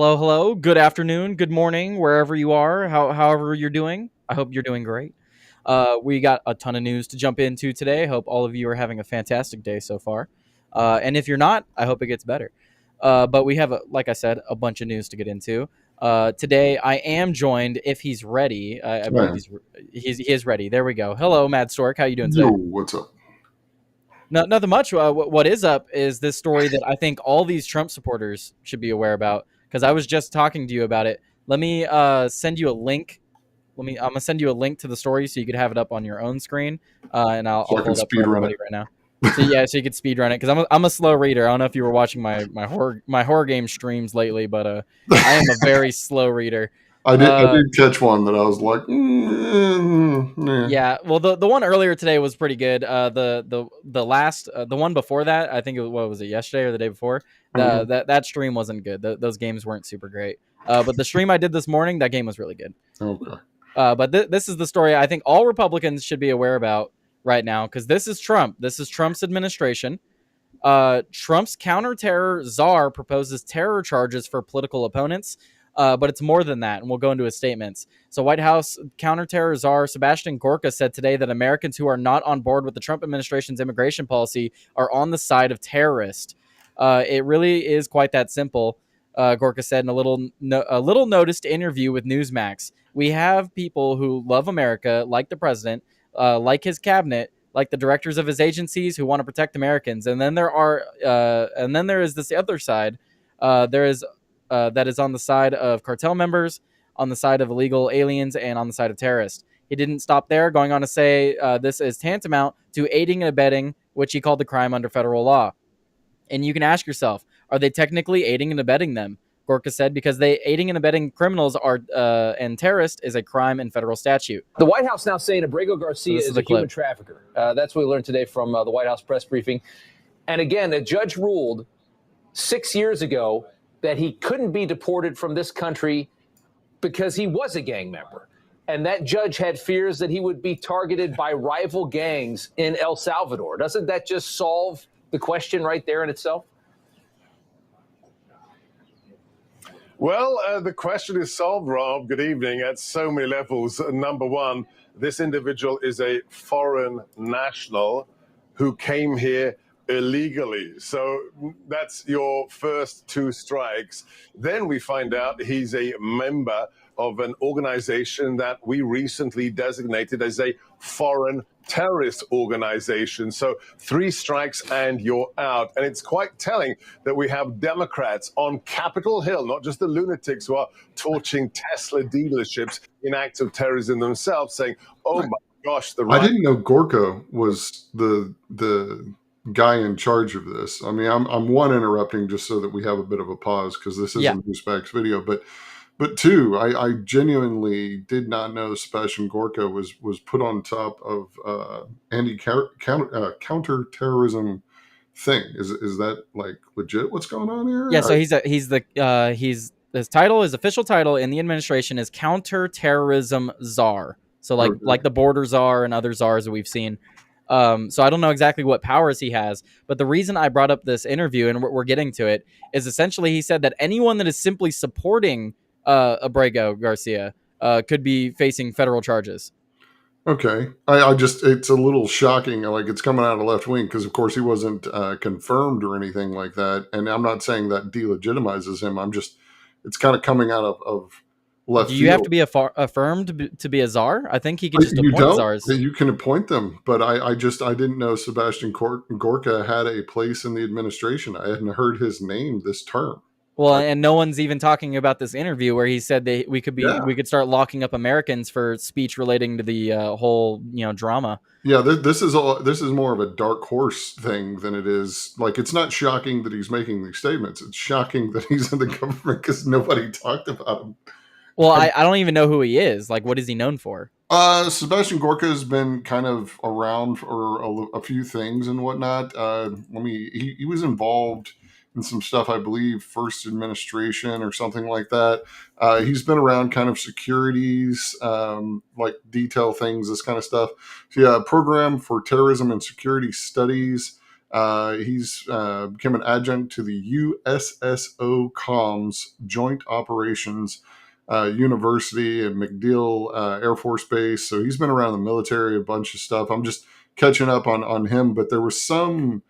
Hello, hello. Good afternoon, good morning, wherever you are, however you're doing. I hope you're doing great. We got a ton of news to jump into today. Hope all of you are having a fantastic day so far. And if you're not, I hope it gets better. But we have, like I said, a bunch of news to get into. Today, I am joined, if he's ready. I believe Man, he is ready. There we go. Hello, Mad Stork. How you doing yo, today? what's up? No, nothing much. What is up is this story that I think all these Trump supporters should be aware about because I was just talking to you about it. Let me send you a link. I'm gonna send you a link to the story so you could have it up on your own screen, and I'll So I pull can it up for speed run it. everybody right now. So yeah, so you could speed run it because I'm a slow reader. I don't know if you were watching my horror game streams lately, but I am a very slow reader. I did Uh, catch one that I was like, yeah. Yeah, well, the one earlier today was pretty good. The last the one before that, I think it was, what was it, yesterday or the day before? Mhm. That stream wasn't good. Those games weren't super great. But the stream I did this morning, that game was really good. Okay. But this is the story I think all Republicans should be aware about right now because this is Trump. This is Trump's administration. Trump's counterterror czar proposes terror charges for political opponents, but it's more than that, and we'll go into his statements. So, White House counterterror czar Sebastian Gorka said today that Americans who are not on board with the Trump administration's immigration policy are on the side of terrorists. It really is quite that simple. Gorka said in a little noticed interview with Newsmax. We have people who love America, like the president, like his cabinet, like the directors of his agencies who want to protect Americans. And then there is this other side. There is that is on the side of cartel members, on the side of illegal aliens, and on the side of terrorists. He didn't stop there, going on to say this is tantamount to aiding and abetting, which he called the crime under federal law. And you can ask yourself, are they technically aiding and abetting them? Gorka said, because they aiding and abetting criminals are and terrorists is a crime in federal statute. The White House now saying Abrego So Garcia this is the a human clip. trafficker. That's what we learned today from the White House press briefing. And again, a judge ruled 6 years ago that he couldn't be deported from this country because he was a gang member. And that judge had fears that he would be targeted by rival gangs in El Salvador. Doesn't that just solve the question right there in itself? Well, the question is solved, Rob. Good evening. At so many levels. Number one, this individual is a foreign national who came here illegally. So that's your first two strikes. Then we find out he's a member of an organization that we recently designated as a foreign terrorist organization. So 3 strikes and you're out. And it's quite telling that we have Democrats on Capitol Hill, not just the lunatics who are torching Tesla dealerships in acts of terrorism themselves, saying, oh my gosh, the I right. didn't know Gorka was the guy in charge of this. I mean, I'm one interrupting just so that we have a bit of a pause because this is Yeah. a Newsmax video, but two, I genuinely did not know Sebastian Gorka was put on top of counterterrorism thing. Is that like legit? What's going on here? Yeah, so he's his title, his official title in the administration is counterterrorism czar. So Okay. like the border czar and other czars that we've seen. So I don't know exactly what powers he has, but the reason I brought up this interview and we're getting to it is essentially he said that anyone that is simply supporting Abrego Garcia could be facing federal charges. Okay. I just, it's a little shocking. Like it's coming out of left wing because, of course, he wasn't confirmed or anything like that. And I'm not saying that delegitimizes him. It's kind of coming out of left Do you have field. to be affirmed to be a czar? I think he could just You appoint don't. czars. You can appoint them, but I didn't know Sebastian Gorka had a place in the administration. I hadn't heard his name this term. Well, and no one's even talking about this interview where he said that we could start locking up Americans for speech relating to the whole drama. Yeah, this is more of a dark horse thing than it is. Like, it's not shocking that he's making these statements. It's shocking that he's in the government because nobody talked about him. Well, I don't even know who he is. Like, what is he known for? Sebastian Gorka has been kind of around for a few things and whatnot. He was involved in some stuff, I believe, first administration or something like that. He's been around kind of securities, like detail things, this kind of stuff. So yeah, program for terrorism and security studies. He's become an adjunct to the USSO Comms Joint Operations University at MacDill Air Force Base. So he's been around the military, a bunch of stuff. I'm just catching up on him, but there was some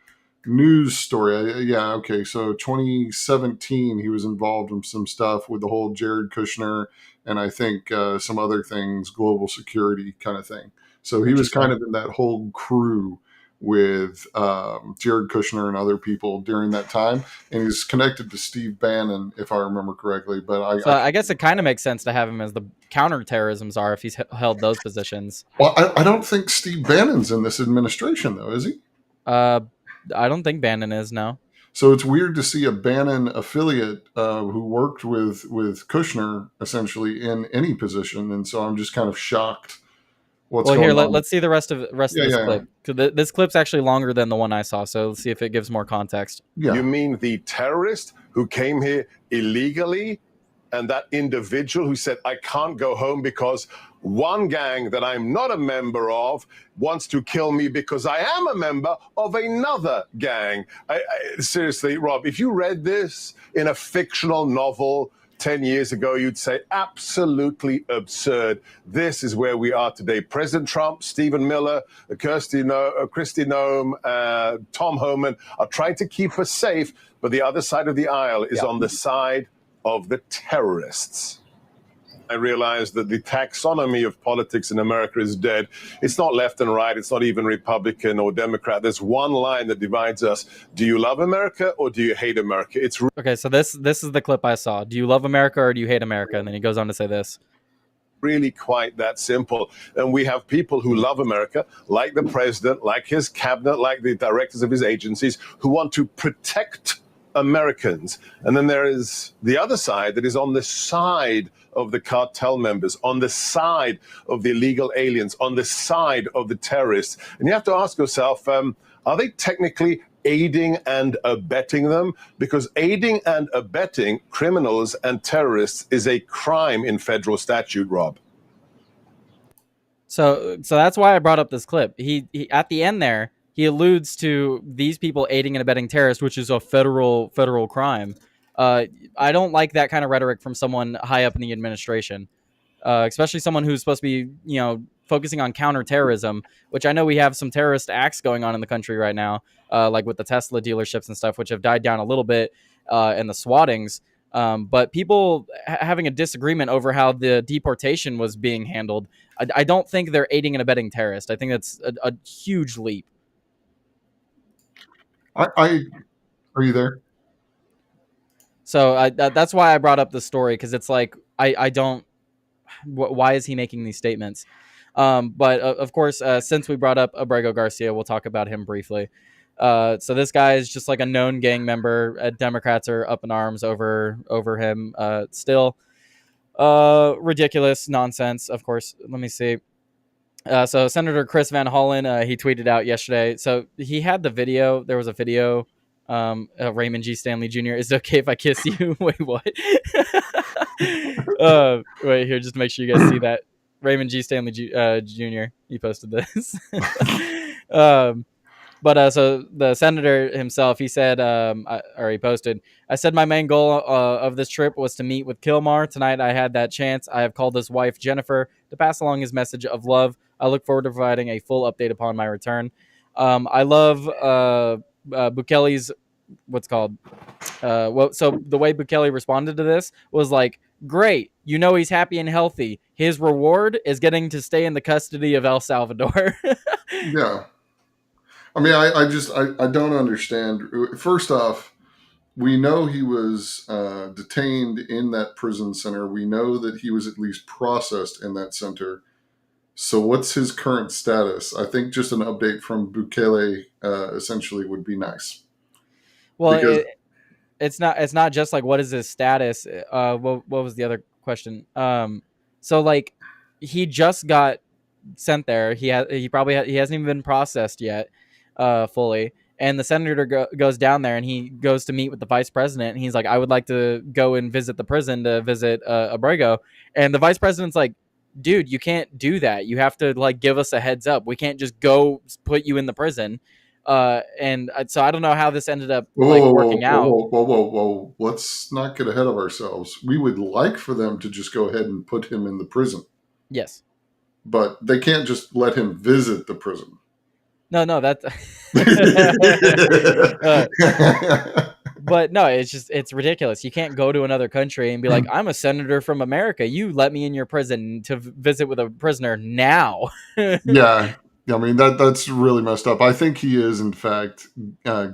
news story. Yeah, okay. So 2017, he was involved in some stuff with the whole Jared Kushner and I think some other things, global security kind of thing. So he was kind of in that whole crew with Jared Kushner and other people during that time, and he's connected to Steve Bannon, if I remember correctly. But I guess it kind of makes sense to have him as the counterterrorism czar if he's held those positions. Well, I don't think Steve Bannon's in this administration, though, is he? I don't think Bannon is, no. So it's weird to see a Bannon affiliate who worked with Kushner essentially in any position, and so I'm just kind of shocked. Let's see the rest of this clip. This clip's actually longer than the one I saw, so let's see if it gives more context. Yeah. You mean the terrorist who came here illegally, and that individual who said, I can't go home because one gang that I'm not a member of wants to kill me because I am a member of another gang? Seriously, Rob, if you read this in a fictional novel 10 years ago, you'd say absolutely absurd. This is where we are today. President Trump, Stephen Miller, Kristi Noem, Tom Homan are trying to keep us safe, but the other side of the aisle is on the side of the terrorists. I realized that the taxonomy of politics in America is dead. It's not left and right. It's not even Republican or Democrat. There's one line that divides us. Do you love America or do you hate America? It's okay. So this is the clip I saw. Do you love America or do you hate America? And then he goes on to say this. Really quite that simple. And we have people who love America, like the president, like his cabinet, like the directors of his agencies, who want to protect Americans. And then there is the other side that is on the side of the cartel members, on the side of the illegal aliens, on the side of the terrorists. And you have to ask yourself, are they technically aiding and abetting them? Because aiding and abetting criminals and terrorists is a crime in federal statute, Rob. So that's why I brought up this clip. He at the end there, he alludes to these people aiding and abetting terrorists, which is a federal crime. I don't like that kind of rhetoric from someone high up in the administration, especially someone who's supposed to be, focusing on counterterrorism, which I know we have some terrorist acts going on in the country right now, like with the Tesla dealerships and stuff, which have died down a little bit, and the swattings. But people having a disagreement over how the deportation was being handled, I don't think they're aiding and abetting terrorists. I think that's a huge leap. Are you there? So that's why I brought up the story, because it's like I don't. Why is he making these statements? But of course, since we brought up Abrego Garcia, we'll talk about him briefly. So this guy is just like a known gang member. Democrats are up in arms over him. Still, ridiculous nonsense. Of course. Let me see. So Senator Chris Van Hollen, he tweeted out yesterday. So he had the video. There was a video. Raymond G. Stanley Jr. Is it okay if I kiss you? Wait, what? Wait here, just to make sure you guys see that. Raymond G. Stanley Jr. He posted this. But so the senator himself, he said, he posted, I said my main goal of this trip was to meet with Kilmar. Tonight I had that chance. I have called his wife, Jennifer, to pass along his message of love. I look forward to providing a full update upon my return. I love Bukele's, what's called? So the way Bukele responded to this was like, great, he's happy and healthy. His reward is getting to stay in the custody of El Salvador. Yeah. I mean, I don't understand. First off, we know he was detained in that prison center. We know that he was at least processed in that center. So what's his current status? I think just an update from Bukele essentially would be nice. Well, it's not just like what is his status. What was the other question? So like he just got sent there. He hasn't even been processed yet fully. And the senator goes down there and he goes to meet with the vice president. And he's like, I would like to go and visit the prison to visit Abrego. And the vice president's like, dude, you can't do that. You have to like give us a heads up. We can't just go put you in the prison. And so I don't know how this ended up Whoa, like whoa, working out. whoa. Let's not get ahead of ourselves. We would like for them to just go ahead and put him in the prison, Yes. but they can't just let him visit the prison. No, that's. But no, it's ridiculous. You can't go to another country and be like, I'm a senator from America. You let me in your prison to visit with a prisoner now. Yeah. I mean that's really messed up. I think he is in fact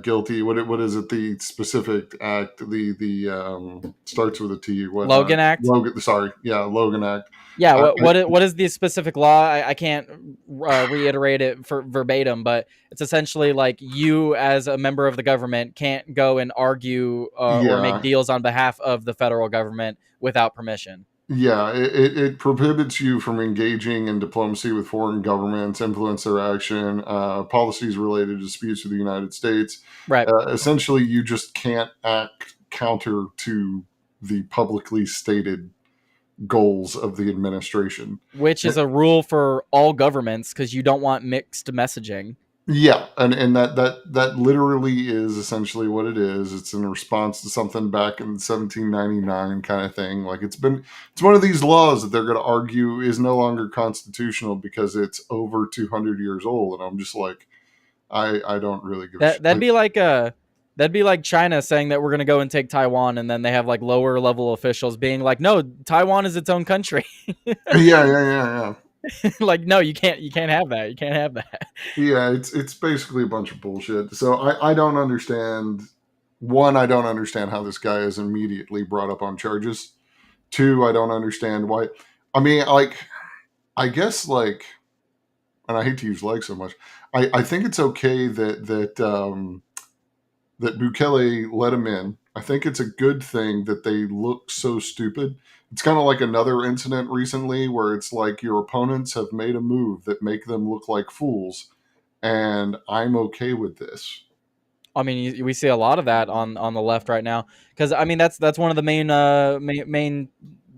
guilty. What is it? The specific act, the starts with a T. What Logan Act. Logan? Sorry, yeah, Logan Act. Yeah. What is the specific law? I can't reiterate it for verbatim, but it's essentially like you as a member of the government can't go and argue or make Yeah, deals on behalf of the federal government without permission. yeah. It prohibits you from engaging in diplomacy with foreign governments, influence their action, policies related to disputes with the United States. Right. Essentially, you just can't act counter to the publicly stated goals of the administration. Which is a rule for all governments because you don't want mixed messaging. Yeah, and that literally is essentially what it is. It's in response to something back in 1799 kind of thing. Like it's one of these laws that they're going to argue is no longer constitutional because it's over 200 years old. And I'm just like, I don't really give a shit. That'd be like China saying that we're going to go and take Taiwan, and then they have like lower level officials being like, no, Taiwan is its own country. Yeah. Like, no, you can't have that. You can't have that. Yeah, it's basically a bunch of bullshit. So I don't understand. One, I don't understand how this guy is immediately brought up on charges. Two, I don't understand why. I mean, like, I guess like, and I hate to use like so much. I think it's okay that Bukele let him in. I think it's a good thing that they look so stupid. It's kind of like another incident recently where it's like your opponents have made a move that make them look like fools, and I'm okay with this. I mean, we see a lot of that on the left right now because I mean that's one of the main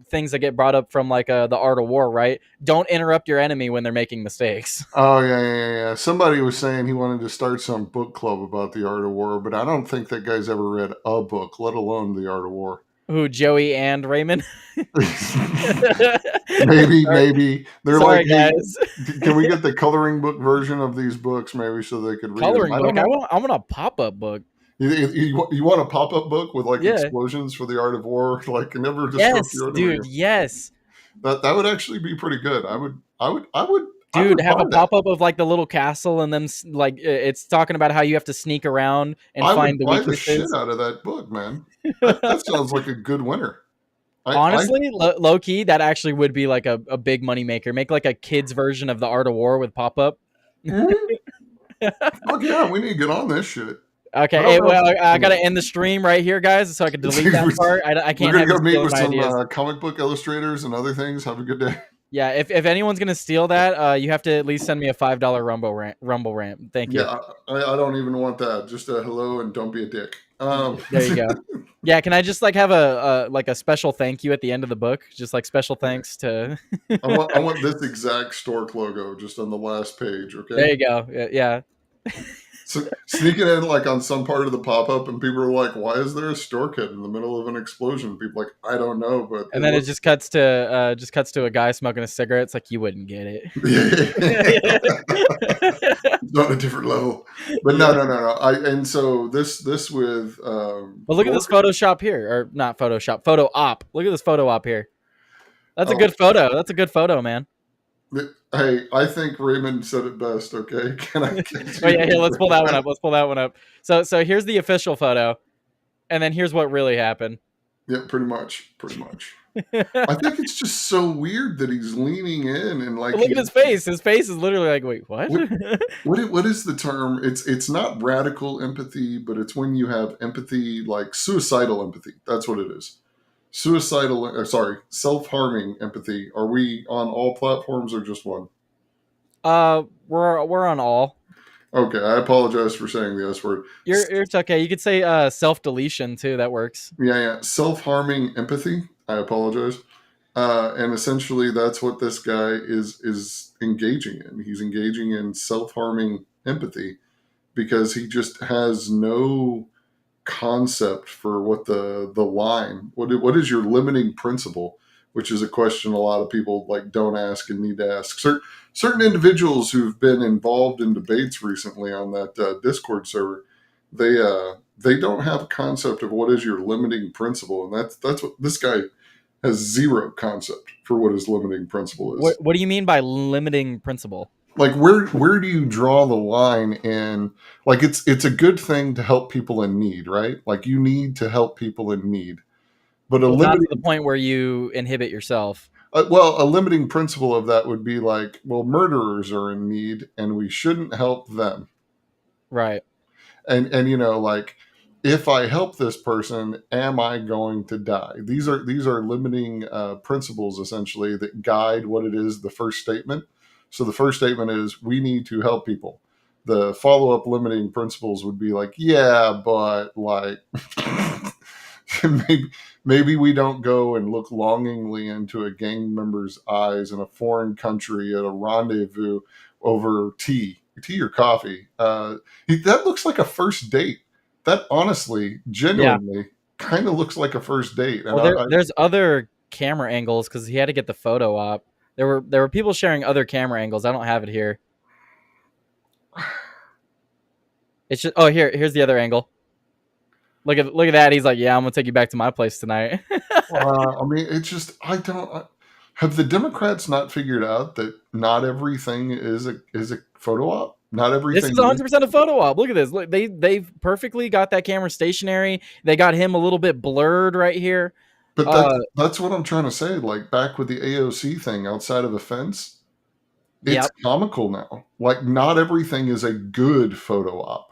things that get brought up from like the art of war, right? Don't interrupt your enemy when they're making mistakes. Oh yeah. Somebody was saying he wanted to start some book club about the art of war, but I don't think that guy's ever read a book, let alone the art of war. Who, Joey and Raymond? maybe they're Sorry, like, hey, guys. can we get the coloring book version of these books, maybe, so they could read Coloring them? book. I want a pop-up book. You want a pop-up book with like Yeah. explosions for the art of war, like never disrupt Yes, your enemy? dude. Yes, That would actually be pretty good. I would dude. Have a buy that. pop-up of like the little castle, and then like it's talking about how you have to sneak around and I find would the buy the shit weaknesses. out of that book, man. That sounds like a good winner. Honestly, low key, that actually would be like a big money maker. Make like a kids version of the Art of War with pop-up. Fuck yeah, we need to get on this shit. Okay, hey, well, I gotta end the stream right here, guys, so I can delete that part. I can't. We're gonna have go you meet stealing with my some ideas. comic book illustrators and other things. Have a good day. Yeah, if anyone's gonna steal that, you have to at least send me a $5 Rumble rant. Thank you. Yeah, I don't even want that. Just a hello and don't be a dick. There you go. Yeah, can I just like have a special thank you at the end of the book? Just like special thanks to. I want this exact stork logo just on the last page. Okay. There you go. Yeah. So sneaking in like on some part of the pop-up, and people are like, "Why is there a stork head in the middle of an explosion?" People are like, "I don't know," but And then it just cuts to a guy smoking a cigarette. It's like you wouldn't get it. It's on a different level. But no. And so this with But look at this Photoshop here, or not Photoshop, photo op. Look at this photo op here. That's a good photo. That's a good photo, man. Hey, I think Raymond said it best. Okay, can I? Oh yeah, here. Let's pull that one up. Let's pull that one up. So here's the official photo, and then here's what really happened. Yeah, pretty much. I think it's just so weird that he's leaning in and like. But look at his face. His face is literally like, wait, what? What is the term? It's not radical empathy, but it's when you have empathy, like suicidal empathy. That's what it is. Self-harming empathy. Are we on all platforms or just one? We're on all. Okay, I apologize for saying the S word. It's okay. You could say self-deletion too. That works. Yeah. Self-harming empathy. I apologize. And essentially, that's what this guy is engaging in. He's engaging in self-harming empathy because he just has no concept for what the line, what is your limiting principle, which is a question a lot of people like don't ask and need to ask. Certain individuals who've been involved in debates recently on that Discord server, they don't have a concept of what is your limiting principle, and that's what this guy has, zero concept for what his limiting principle is. What do you mean by limiting principle? Like where do you draw the line in, like it's a good thing to help people in need, right? Like you need to help people in need. But Well, not to the point where you inhibit yourself. a limiting principle of that would be like, well, murderers are in need and we shouldn't help them. Right. And you know, like if I help this person, am I going to die? These are limiting principles essentially that guide what it is, the first statement. So the first statement is we need to help people. The follow-up limiting principles would be like, yeah, but like maybe we don't go and look longingly into a gang member's eyes in a foreign country at a rendezvous over tea or coffee. That looks like a first date. That honestly, genuinely, kind of looks like a first date. And well, there's other camera angles because he had to get the photo op. There were people sharing other camera angles. I don't have it here. It's just here's the other angle. Look at that. He's like, yeah, I'm gonna take you back to my place tonight. I mean, it's just have the Democrats not figured out that not everything is a photo op. Not everything. This is 100% a photo op. Look at this. Look, they've perfectly got that camera stationary. They got him a little bit blurred right here. But that's what I'm trying to say. Like back with the AOC thing outside of a fence, it's comical now. Like not everything is a good photo op.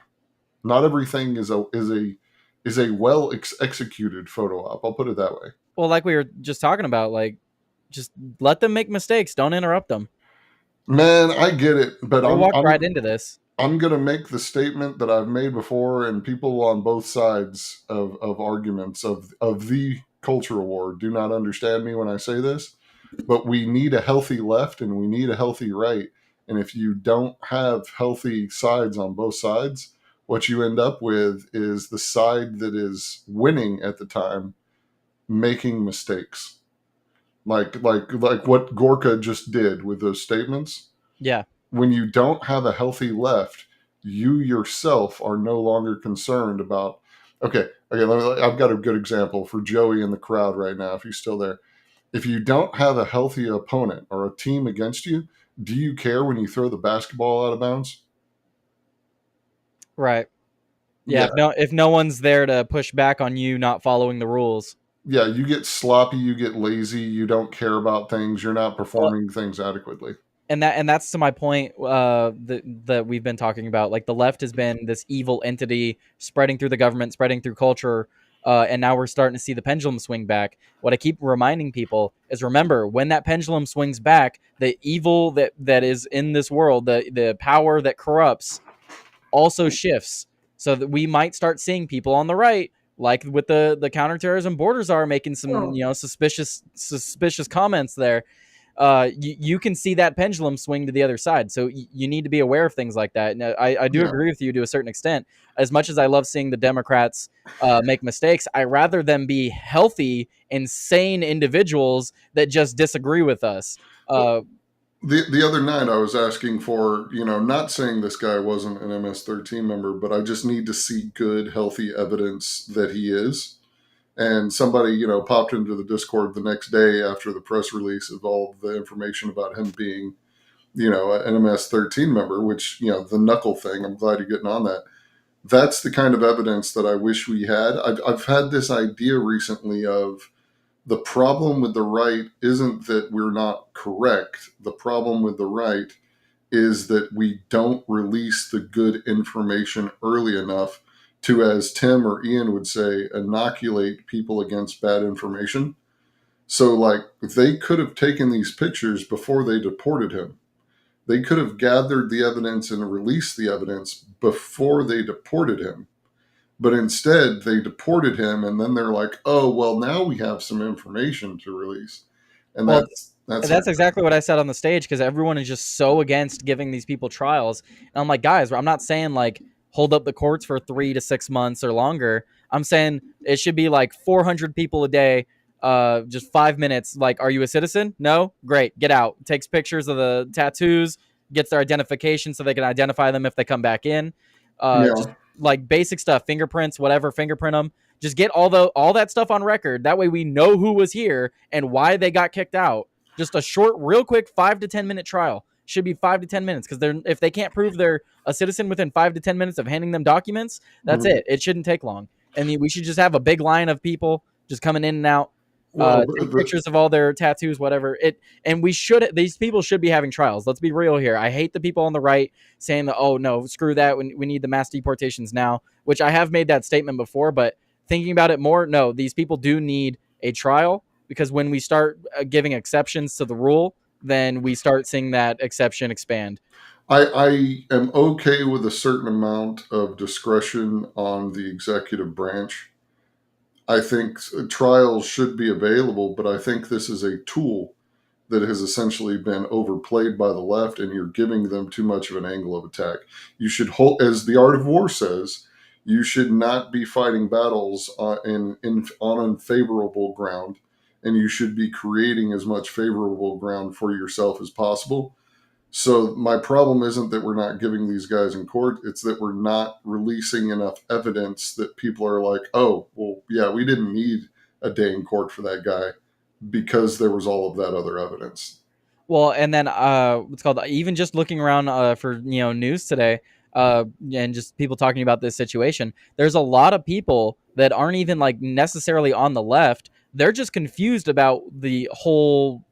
Not everything is a well executed photo op. I'll put it that way. Well, like we were just talking about, like just let them make mistakes. Don't interrupt them. Man, I get it, but I walked right into this. I'm going to make the statement that I've made before, and people on both sides of arguments of the cultural war do not understand me when I say this, but we need a healthy left and we need a healthy right. And if you don't have healthy sides on both sides, what you end up with is the side that is winning at the time making mistakes. Like what Gorka just did with those statements. Yeah. When you don't have a healthy left, you yourself are no longer concerned about, okay, I've got a good example for Joey in the crowd right now, if he's still there. If you don't have a healthy opponent or a team against you, do you care when you throw the basketball out of bounds? Right. Yeah. If no one's there to push back on you not following the rules. Yeah, you get sloppy, you get lazy, you don't care about things, you're not performing things adequately. And that's to my point that we've been talking about. Like the left has been this evil entity spreading through the government, spreading through culture, and now we're starting to see the pendulum swing back. What I keep reminding people is remember, when that pendulum swings back, the evil that is in this world, the power that corrupts, also shifts. So that we might start seeing people on the right, like with the counterterrorism borders are making some suspicious comments there. You can see that pendulum swing to the other side. So you need to be aware of things like that. And I do agree with you to a certain extent. As much as I love seeing the Democrats make mistakes, I rather them be healthy, insane individuals that just disagree with us. The other night I was asking for, not saying this guy wasn't an MS-13 member, but I just need to see good, healthy evidence that he is. And somebody, popped into the Discord the next day after the press release of all the information about him being, an MS-13 member, which, the knuckle thing, I'm glad you're getting on that. That's the kind of evidence that I wish we had. I've had this idea recently of the problem with the right isn't that we're not correct. The problem with the right is that we don't release the good information early enough to, as Tim or Ian would say, inoculate people against bad information. So, like, they could have taken these pictures before they deported him. They could have gathered the evidence and released the evidence before they deported him. But instead, they deported him, and then they're like, oh, well, now we have some information to release. And that's exactly what I said on the stage, because everyone is just so against giving these people trials. And I'm like, guys, I'm not saying, like, hold up the courts for 3 to 6 months or longer. I'm saying it should be like 400 people a day, just 5 minutes. Like, are you a citizen? No? Great. Get out. Takes pictures of the tattoos, gets their identification so they can identify them if they come back in. Just like basic stuff, fingerprints, whatever, fingerprint them. Just get all that stuff on record. That way we know who was here and why they got kicked out. Just a short, real quick 5 to 10 minute trial. Should be 5 to 10 minutes, because if they can't prove they're a citizen within 5 to 10 minutes of handing them documents, that's it. It shouldn't take long. And we should just have a big line of people just coming in and out, take pictures of all their tattoos, whatever. And these people should be having trials. Let's be real here. I hate the people on the right saying that, oh no, screw that. We need the mass deportations now, which I have made that statement before, but thinking about it more, no, these people do need a trial, because when we start giving exceptions to the rule, then we start seeing that exception expand. I am okay with a certain amount of discretion on the executive branch. I think trials should be available, but I think this is a tool that has essentially been overplayed by the left, and you're giving them too much of an angle of attack. You should hold, as the Art of War says, you should not be fighting battles on unfavorable ground, and you should be creating as much favorable ground for yourself as possible. So my problem isn't that we're not giving these guys in court. It's that we're not releasing enough evidence that people are like, oh, well, yeah, we didn't need a day in court for that guy because there was all of that other evidence. Well, and then what's called, even just looking around for news today, and just people talking about this situation, there's a lot of people that aren't even like necessarily on the left. They're just confused about the whole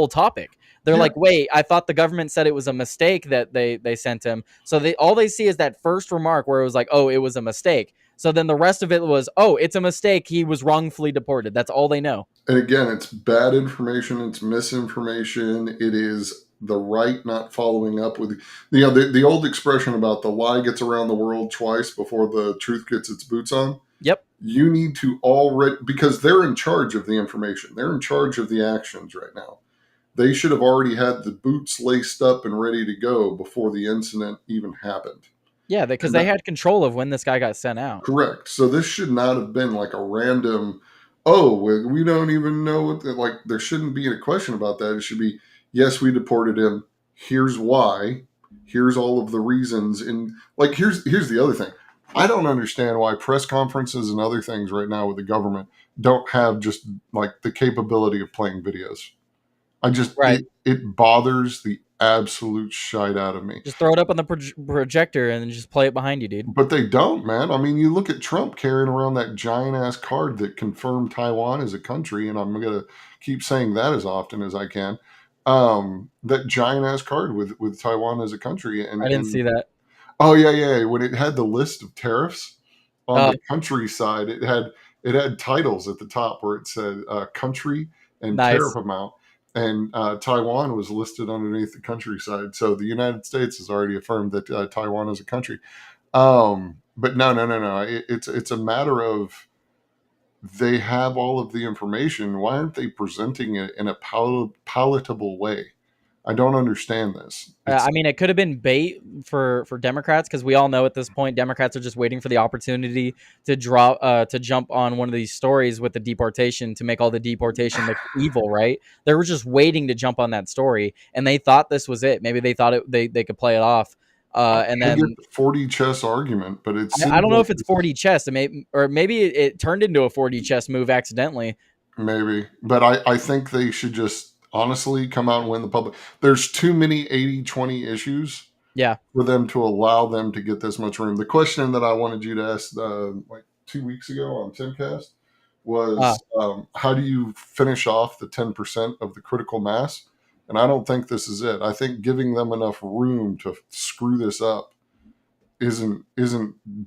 topic. They're like, wait, I thought the government said it was a mistake that they sent him. So all they see is that first remark where it was like, oh, it was a mistake. So then the rest of it was, oh, it's a mistake. He was wrongfully deported. That's all they know. And again, it's bad information. It's misinformation. It is the right not following up with, the old expression about the lie gets around the world twice before the truth gets its boots on. Yep. You need to already, because they're in charge of the information. They're in charge of the actions right now. They should have already had the boots laced up and ready to go before the incident even happened. Yeah, because they had control of when this guy got sent out. Correct. So this should not have been like a random, oh, we don't even know what, like, there shouldn't be a question about that. It should be, yes, we deported him. Here's why. Here's all of the reasons. And like, here's the other thing. I don't understand why press conferences and other things right now with the government don't have just like the capability of playing videos. It bothers the absolute shite out of me. Just throw it up on the projector and just play it behind you, dude. But they don't, man. I mean, you look at Trump carrying around that giant ass card that confirmed Taiwan as a country, and I'm going to keep saying that as often as I can. That giant ass card with Taiwan as a country. And I didn't see that. Oh yeah. When it had the list of tariffs on the countryside, it had titles at the top where it said country and tariff amount. And Taiwan was listed underneath the countryside. So the United States has already affirmed that Taiwan is a country. But no. It's a matter of they have all of the information. Why aren't they presenting it in a palatable way? I don't understand this. I mean, it could have been bait for Democrats, because we all know at this point Democrats are just waiting for the opportunity to jump on one of these stories with the deportation to make all the deportation look evil, right? They were just waiting to jump on that story, and they thought this was it. Maybe they thought they could play it off. And then 40 chess argument, but I don't know if it's 40 chess, or maybe it turned into a 40 chess move accidentally. Maybe, but I think they should just honestly come out and win the public. There's too many 80-20 issues for them to allow them to get this much room. The question that I wanted you to ask like 2 weeks ago on Timcast was how do you finish off the 10% of the critical mass? And I don't think this is it. I think giving them enough room to screw this up isn't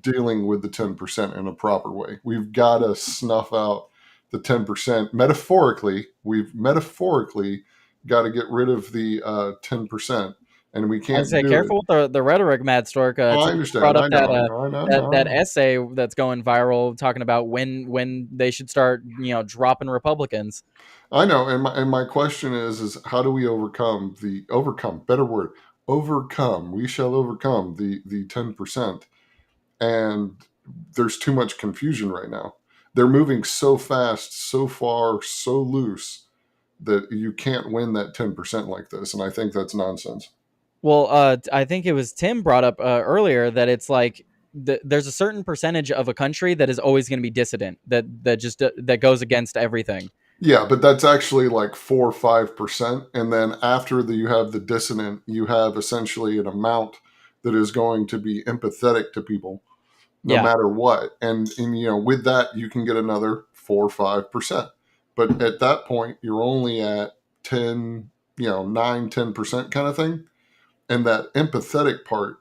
dealing with the 10% in a proper way. We've got to snuff out the 10%. We've metaphorically got to get rid of the 10%, and we can't. Say careful with the rhetoric, Mad Stork. I understand. Brought up that essay that's going viral talking about when they should start dropping Republicans. I know, and my question is how do we overcome? We shall overcome the 10%. and there's too much confusion right now. They're moving so fast, so far, so loose that you can't win that 10% like this, and I think that's nonsense. Well, I think it was Tim brought up earlier that it's like there's a certain percentage of a country that is always going to be dissident, that just that goes against everything. Yeah, but that's actually like 4 or 5%, and then after you have the dissonant, you have essentially an amount that is going to be empathetic to people, no Yeah. matter what. And with that, you can get another 4 or 5%. But at that point, you're only at 10, 9, 10% kind of thing. And that empathetic part,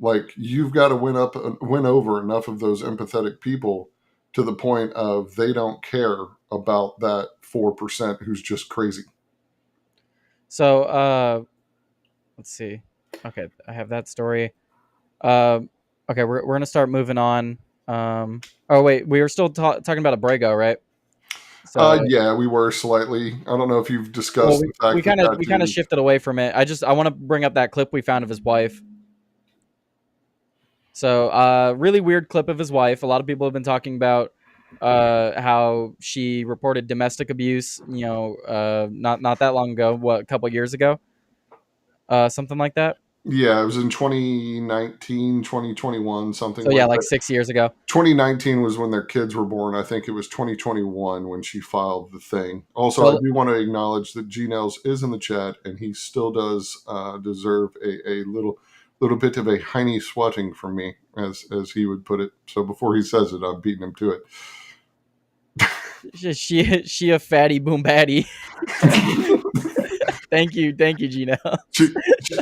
like you've got to win over enough of those empathetic people to the point of they don't care about that 4% who's just crazy. So let's see. Okay, I have that story. Okay, we're gonna start moving on. Oh wait, we were still talking about Abrego, right? So yeah, we were slightly. I don't know if you've discussed the fact we kind of shifted away from it. I want to bring up that clip we found of his wife. So really weird clip of his wife. A lot of people have been talking about how she reported domestic abuse, not that long ago, a couple years ago, something like that. Yeah, it was in 2019, 2021, something so, like that. Yeah, like 6 years ago. 2019 was when their kids were born. I think it was 2021 when she filed the thing. Also, I do want to acknowledge that G-Nails is in the chat, and he still does deserve a little bit of a hiney swatting from me, as he would put it. So before he says it, I'm beating him to it. She a fatty boom batty. Thank you, Gina.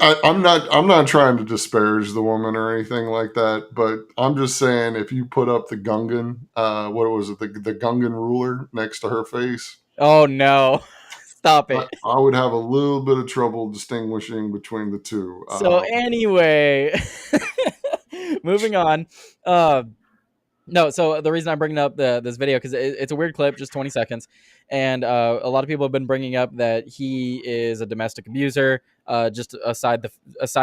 I'm not trying to disparage the woman or anything like that, but I'm just saying if you put up the Gungan, what was it, the Gungan ruler next to her face? Oh no. Stop it. I would have a little bit of trouble distinguishing between the two. So anyway, moving on. No, so the reason I'm bringing up this video, because it's a weird clip, just 20 seconds. And a lot of people have been bringing up that he is a domestic abuser, just aside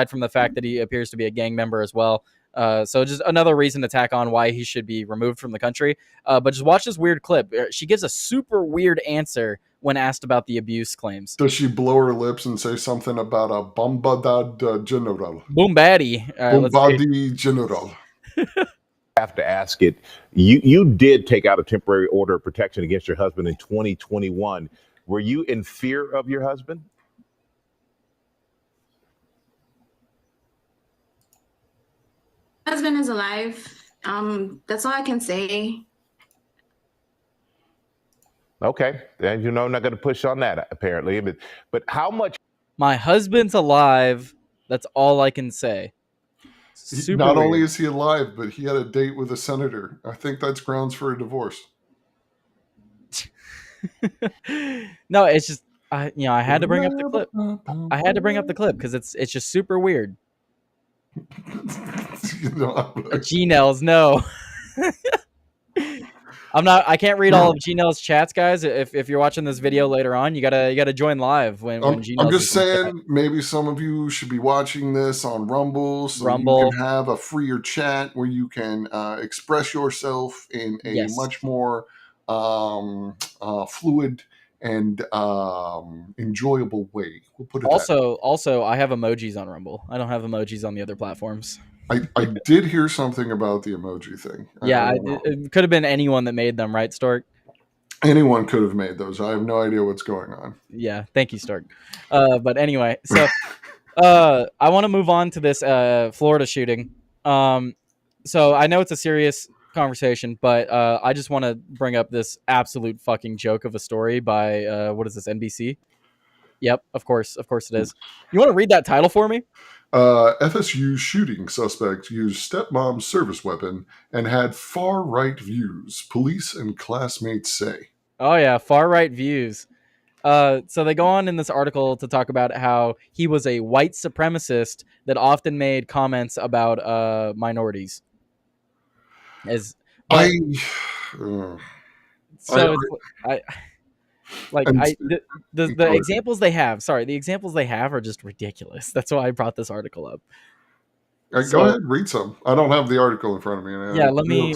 from the fact that he appears to be a gang member as well. So just another reason to tack on why he should be removed from the country. But just watch this weird clip. She gives a super weird answer when asked about the abuse claims. Does she blow her lips and say something about a bombardad general? Bombaddy. Bombaddy general. Have to ask it. You did take out a temporary order of protection against your husband in 2021. Were you in fear of your husband? My husband is alive. That's all I can say. Okay, and I'm not going to push on that apparently. But how much? My husband's alive. That's all I can say. Not only is he alive, but he had a date with a senator. I think that's grounds for a divorce. No, it's just I had to bring up the clip. I had to bring up the clip because it's just super weird. G-Nails, no. I can't read all of G-Nails chats, guys. If you're watching this video later on, you gotta join live when G-Nails. I'm just saying, maybe some of you should be watching this on Rumble, so you can have a freer chat where you can express yourself in a much more fluid and enjoyable way. We'll put it also, I have emojis on Rumble. I don't have emojis on the other platforms. I did hear something about the emoji thing. Yeah, it could have been anyone that made them, right, Stork? Anyone could have made those. I have no idea what's going on. Yeah, thank you, Stork. But anyway, so I want to move on to this Florida shooting. So I know it's a serious conversation, but I just want to bring up this absolute fucking joke of a story by what is this, NBC? Yep, of course it is. You want to read that title for me? FSU shooting suspect used stepmom's service weapon and had far-right views, police and classmates say. Oh yeah, far-right views. So they go on in this article to talk about how he was a white supremacist that often made comments about minorities. The examples they have. Sorry, the examples they have are just ridiculous. That's why I brought this article up. Go ahead, read some. I don't have the article in front of me. Yeah, let me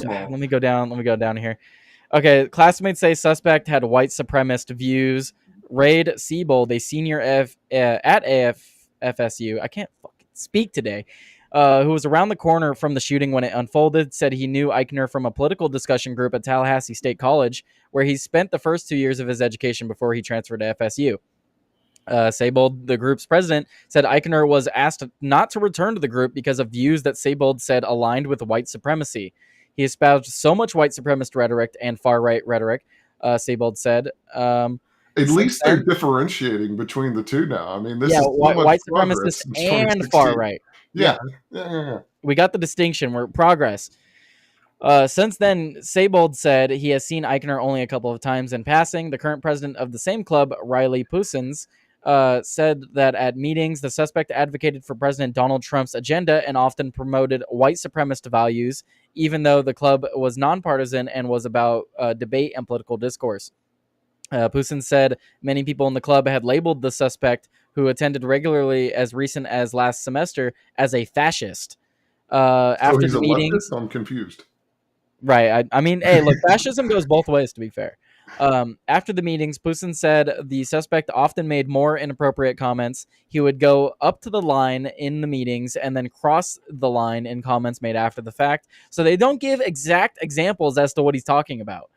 go down. Let me go down here. Okay, classmates say suspect had white supremacist views. Raid Siebold, a senior at FSU, I can't fucking speak today, who was around the corner from the shooting when it unfolded, said he knew Eichner from a political discussion group at Tallahassee State College, where he spent the first 2 years of his education before he transferred to FSU. Seybold, the group's president, said Eichner was asked not to return to the group because of views that Seybold said aligned with white supremacy. He espoused so much white supremacist rhetoric and far-right rhetoric, Seybold said. At least they're differentiating between the two now. I mean, this is white supremacist and far-right. Yeah. We got the distinction. We're progress. Since then, Seybold said he has seen Eichner only a couple of times in passing. The current president of the same club, Riley Pusins, said that at meetings, the suspect advocated for President Donald Trump's agenda and often promoted white supremacist values, even though the club was nonpartisan and was about debate and political discourse. Pusins said many people in the club had labeled the suspect, who attended regularly as recent as last semester, as a fascist. After the meetings, I'm confused. Right. I mean, hey, look, fascism goes both ways, to be fair. After the meetings, Putin said the suspect often made more inappropriate comments. He would go up to the line in the meetings and then cross the line in comments made after the fact. So they don't give exact examples as to what he's talking about.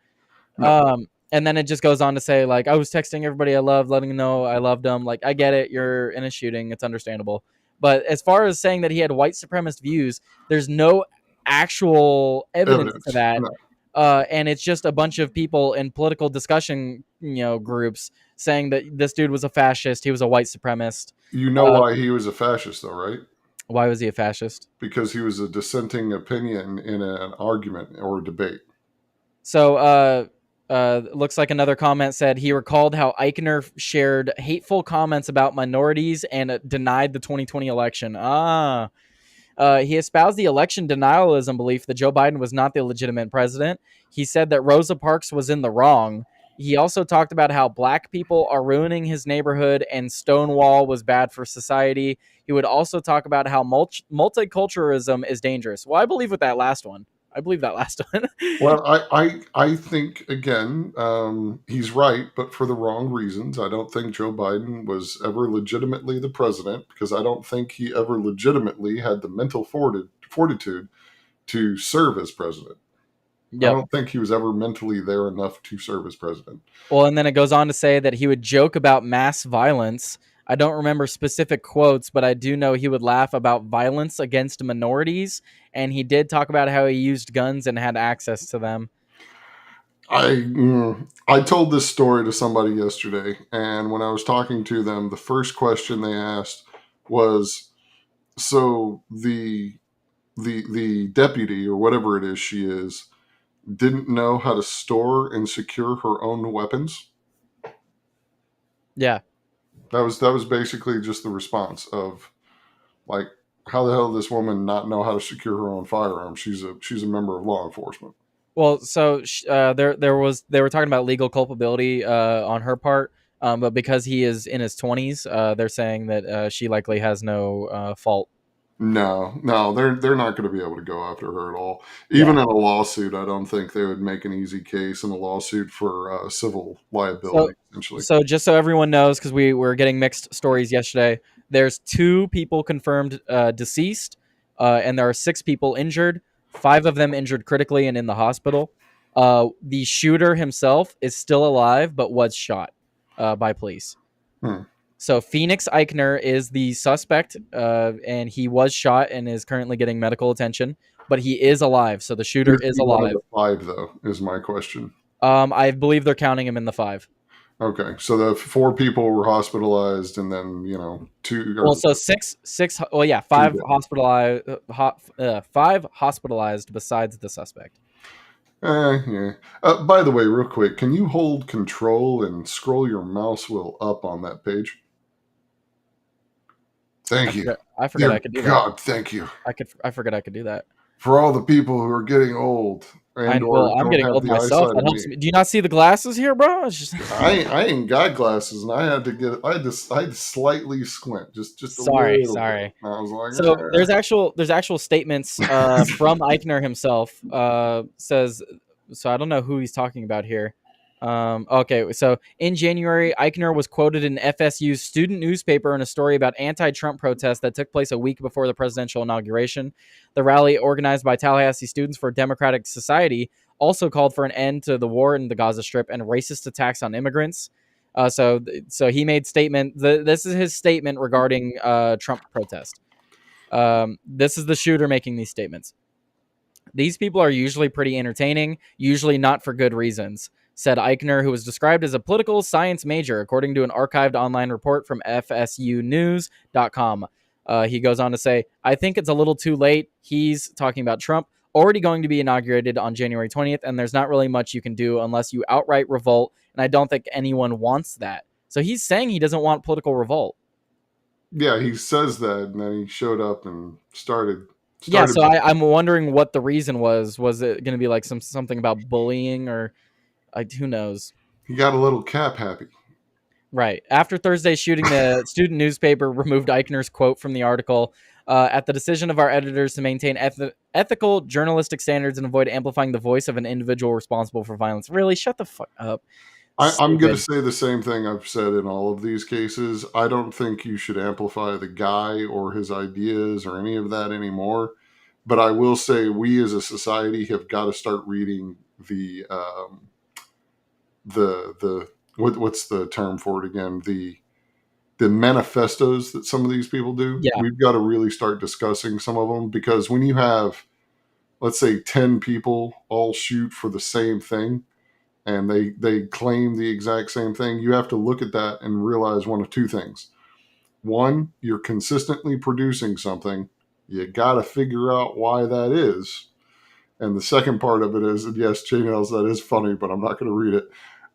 No. And then it just goes on to say, like, I was texting everybody I loved, letting them know I loved them. Like, I get it. You're in a shooting. It's understandable. But as far as saying that he had white supremacist views, there's no actual evidence to that. No. And it's just a bunch of people in political discussion, groups saying that this dude was a fascist. He was a white supremacist. You know why he was a fascist, though, right? Why was he a fascist? Because he was a dissenting opinion in an argument or a debate. So, looks like another comment said he recalled how Eichner shared hateful comments about minorities and denied the 2020 election. He espoused the election denialism belief that Joe Biden was not the legitimate president. He said that Rosa Parks was in the wrong. He also talked about how black people are ruining his neighborhood and Stonewall was bad for society. He would also talk about how multiculturalism is dangerous. Well, I believe with that last one. Well, I think, again, he's right, but for the wrong reasons. I don't think Joe Biden was ever legitimately the president because I don't think he ever legitimately had the mental fortitude to serve as president. Yep. I don't think he was ever mentally there enough to serve as president. Well, and then it goes on to say that he would joke about mass violence. I don't remember specific quotes, but I do know he would laugh about violence against minorities, and he did talk about how he used guns and had access to them. I told this story to somebody yesterday, and when I was talking to them, the first question they asked was, so the deputy or whatever it is she is didn't know how to store and secure her own weapons? Yeah. That was basically just the response of, like, how the hell does this woman not know how to secure her own firearm? She's a member of law enforcement. Well, so they were talking about legal culpability on her part, but because he is in his 20s, they're saying that she likely has no fault. No, they're not going to be able to go after her at all. Even in a lawsuit, I don't think they would make an easy case in a lawsuit for civil liability, essentially. So just so everyone knows, because we were getting mixed stories yesterday, there's 2 people confirmed deceased, and there are 6 people injured, 5 of them injured critically and in the hospital. The shooter himself is still alive, but was shot by police. So Phoenix Eichner is the suspect, and he was shot and is currently getting medical attention, but he is alive. So the shooter is alive. 5, though, is my question. I believe they're counting him in the 5. Okay, so the 4 people were hospitalized, and then 2. Well, so 6. Well, yeah, 5 hospitalized. 5 hospitalized besides the suspect. Yeah. By the way, real quick, can you hold Control and scroll your mouse wheel up on that page? Thank you. I forgot I could do that. God, thank you. I forgot I could do that. For all the people who are getting old, and well, or I'm don't getting have old the eyesight. eyesight That of helps me. me. Do you not see the glasses here, bro? It's just I ain't got glasses, and I had to slightly squint, just a sorry, little bit. sorry. And I was like, So there's actual statements from Eichner himself. Says so. I don't know who he's talking about here. Okay, so in January, Eichner was quoted in FSU's student newspaper in a story about anti-Trump protests that took place a week before the presidential inauguration. The rally, organized by Tallahassee Students for Democratic Society, also called for an end to the war in the Gaza Strip and racist attacks on immigrants. So he made statement. This is his statement regarding Trump protest. This is the shooter making these statements. These people are usually pretty entertaining, usually not for good reasons, said Eichner, who was described as a political science major, according to an archived online report from FSUnews.com. He goes on to say, I think it's a little too late. He's talking about Trump, already going to be inaugurated on January 20th, and there's not really much you can do unless you outright revolt, and I don't think anyone wants that. So he's saying he doesn't want political revolt. yeah, he says that, and then he showed up and started. Yeah, so I'm wondering what the reason was. Was it going to be like something about bullying or who knows? He got a little cap happy. Right. After Thursday's shooting, the student newspaper removed Eichner's quote from the article. At the decision of our editors to maintain ethical journalistic standards and avoid amplifying the voice of an individual responsible for violence. Really? Shut the fuck up. I'm going to say the same thing I've said in all of these cases. I don't think you should amplify the guy or his ideas or any of that anymore. But I will say we as a society have got to start reading the what's the term for it again? The manifestos that some of these people do. Yeah. We've got to really start discussing some of them, because when you have, let's say, 10 people all shoot for the same thing, and they claim the exact same thing, you have to look at that and realize one of two things. One, you're consistently producing something. You got to figure out why that is. And the second part of it is, and yes, Chainhouse, that is funny, but I'm not going to read it.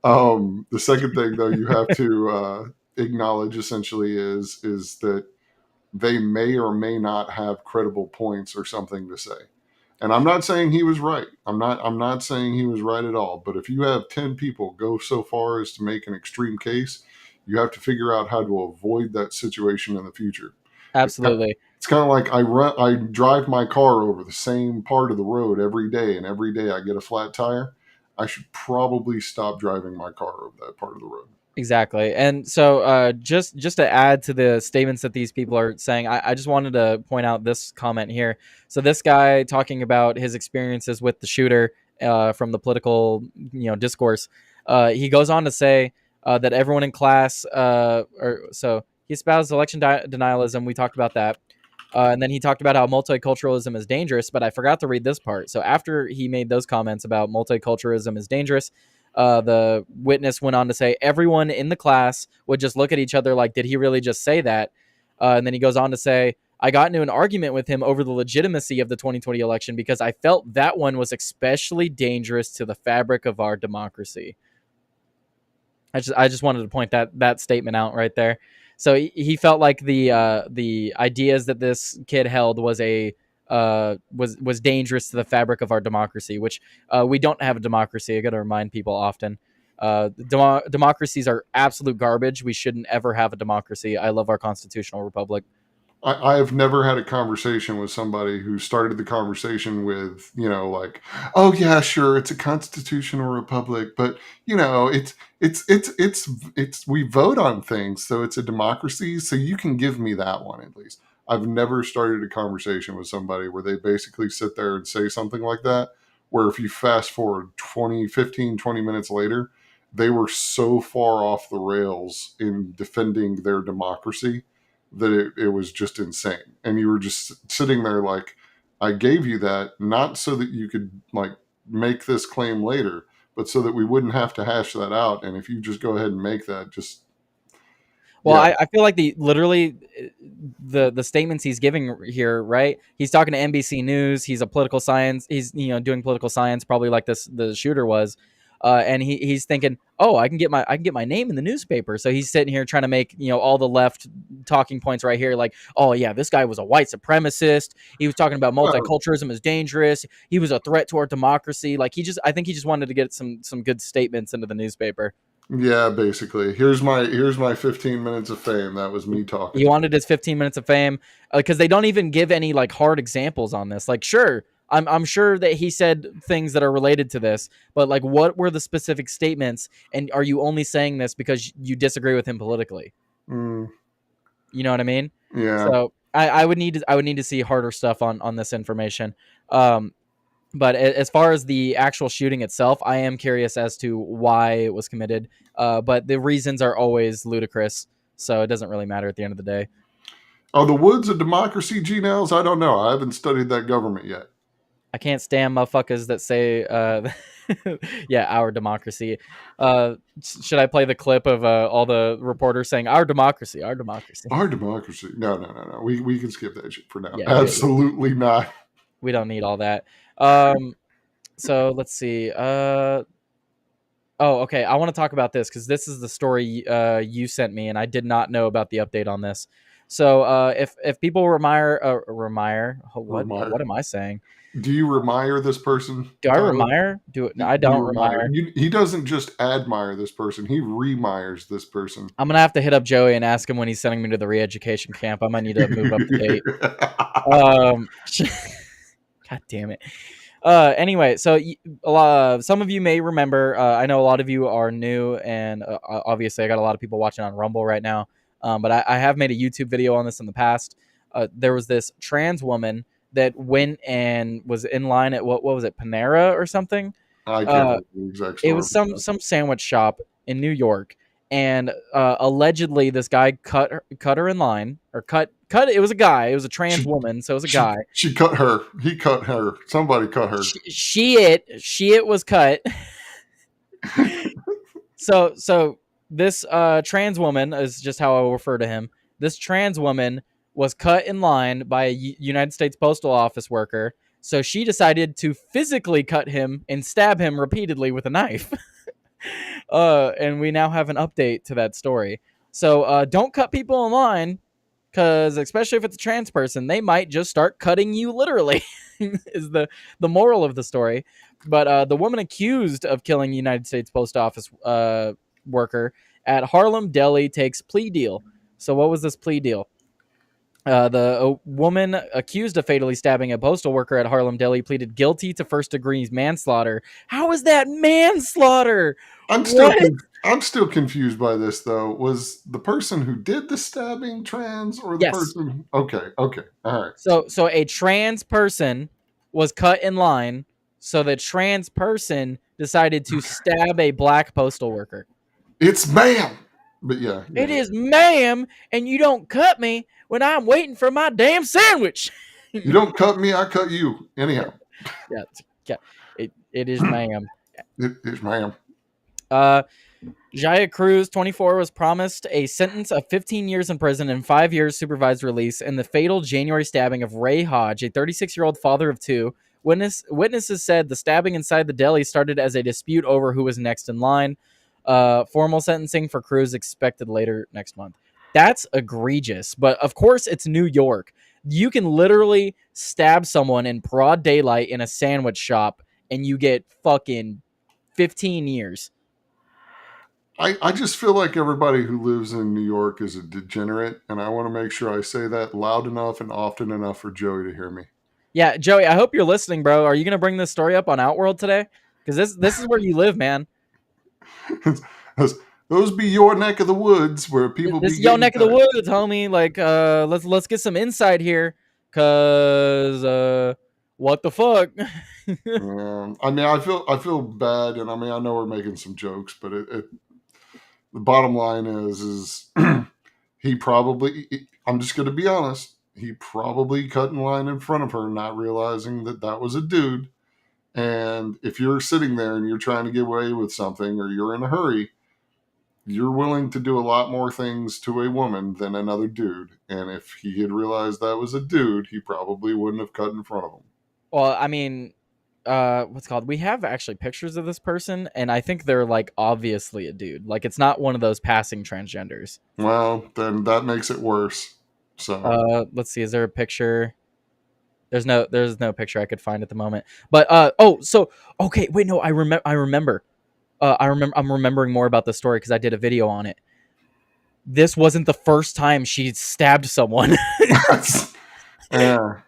The second thing, though, you have to acknowledge essentially is that they may or may not have credible points or something to say. And I'm not saying he was right. I'm not saying he was right at all. But if you have 10 people go so far as to make an extreme case, you have to figure out how to avoid that situation in the future. Absolutely. It's kind of like I drive my car over the same part of the road every day, and every day I get a flat tire. I should probably stop driving my car over that part of the road. Exactly. And so just to add to the statements that these people are saying, I just wanted to point out this comment here. So this guy talking about his experiences with the shooter from the political discourse, he goes on to say that everyone in class, so he espoused election denialism. We talked about that. And then he talked about how multiculturalism is dangerous, but I forgot to read this part. So after he made those comments about multiculturalism is dangerous, the witness went on to say everyone in the class would just look at each other like, did he really just say that? And then he goes on to say, I got into an argument with him over the legitimacy of the 2020 election because I felt that one was especially dangerous to the fabric of our democracy. I just wanted to point that statement out right there. So he felt like the ideas that this kid held was was dangerous to the fabric of our democracy, which we don't have a democracy. I got to remind people often. Democracies are absolute garbage. We shouldn't ever have a democracy. I love our constitutional republic. I have never had a conversation with somebody who started the conversation with, like, oh yeah, sure, it's a constitutional republic, but it's we vote on things, so it's a democracy. So you can give me that one at least. I've never started a conversation with somebody where they basically sit there and say something like that, where if you fast forward 15, 20 minutes later, they were so far off the rails in defending their democracy that it was just insane. And you were just sitting there like, I gave you that not so that you could like make this claim later, but so that we wouldn't have to hash that out. And if you just go ahead and make that, just well, yeah. I feel like the statements he's giving here, right? He's talking to NBC News. He's a political science. He's doing political science, probably like the shooter was. and he's thinking, oh, I can get my name in the newspaper. So he's sitting here trying to make all the left talking points right here, like, oh yeah, this guy was a white supremacist. He was talking about multiculturalism is dangerous. He was a threat to our democracy. Like I think he just wanted to get some good statements into the newspaper. Yeah, basically. Here's my 15 minutes of fame. That was me talking. He wanted his 15 minutes of fame because they don't even give any like hard examples on this. Like, sure, I'm sure that he said things that are related to this, but like, what were the specific statements? And are you only saying this because you disagree with him politically? You know what I mean? Yeah. So I would need to see harder stuff on this information. But as far as the actual shooting itself, I am curious as to why it was committed. But the reasons are always ludicrous, so it doesn't really matter at the end of the day. Are the woods a democracy, G-Nails? I don't know. I haven't studied that government yet. I can't stand motherfuckers that say, yeah, our democracy. Should I play the clip of all the reporters saying, our democracy, our democracy? Our democracy. No. We can skip that shit for now. Yeah, absolutely not. We don't need all that. So let's see. Oh, okay. I want to talk about this because this is the story you sent me, and I did not know about the update on this. So if people what am I saying? Do you remire this person? Do I remire? I don't remire. He doesn't just admire this person. He remires this person. I'm going to have to hit up Joey and ask him when he's sending me to the re-education camp. I might need to move up the date. God damn it. Anyway, so some of you may remember, I know a lot of you are new, and obviously I got a lot of people watching on Rumble right now, but I have made a YouTube video on this in the past. There was this trans woman that went and was in line at what was it, Panera or something? I can't remember the exact story. It was some sandwich shop in New York, and allegedly this guy cut her in line, or cut. It was a guy. It was a trans woman, so it was a guy. She cut her. He cut her. Somebody cut her. She was cut. So this trans woman is just how I will refer to him. This trans woman was cut in line by a United States Postal Office worker. So she decided to physically cut him and stab him repeatedly with a knife. And we now have an update to that story. So don't cut people in line, because especially if it's a trans person, they might just start cutting you literally, is the moral of the story. But the woman accused of killing United States Post Office worker at Harlem Deli takes plea deal. So what was this plea deal? The woman accused of fatally stabbing a postal worker at Harlem Deli pleaded guilty to first-degree manslaughter. How is that manslaughter? I'm still confused by this, though. Was the person who did the stabbing trans, or the person? Okay, all right. So a trans person was cut in line, so the trans person decided to stab a black postal worker. It's ma'am. But yeah. It is ma'am, and you don't cut me when I'm waiting for my damn sandwich. You don't cut me, I cut you. Anyhow. Yeah. It is ma'am. It is ma'am. Jaya Cruz, 24, was promised a sentence of 15 years in prison and 5 years supervised release in the fatal January stabbing of Ray Hodge, a 36-year-old father of two. Witnesses said the stabbing inside the deli started as a dispute over who was next in line. Formal sentencing for Cruz expected later next month. That's egregious, but of course it's New York. You can literally stab someone in broad daylight in a sandwich shop and you get fucking 15 years. I just feel like everybody who lives in New York is a degenerate, and I want to make sure I say that loud enough and often enough for Joey to hear me. Yeah, Joey, I hope you're listening, bro. Are you going to bring this story up on Outworld today? Because this is where you live, man. Those be your neck of the woods where people this is your neck of the woods, homie. Like, let's get some insight here, cause what the fuck? I mean, I feel bad, and I mean, I know we're making some jokes, but the bottom line is he probably. I'm just going to be honest. He probably cut in line in front of her, not realizing that was a dude. And if you're sitting there and you're trying to get away with something, or you're in a hurry, you're willing to do a lot more things to a woman than another dude. And if he had realized that was a dude, he probably wouldn't have cut in front of him. Well, I mean, what's it called? We have actually pictures of this person, and I think they're like obviously a dude. Like it's not one of those passing transgenders. Well, then that makes it worse. So Let's see. Is there a picture? There's no picture I could find at the moment. But okay, wait, no, I remember. I'm remembering more about the story because I did a video on it. This wasn't the first time she stabbed someone. yeah.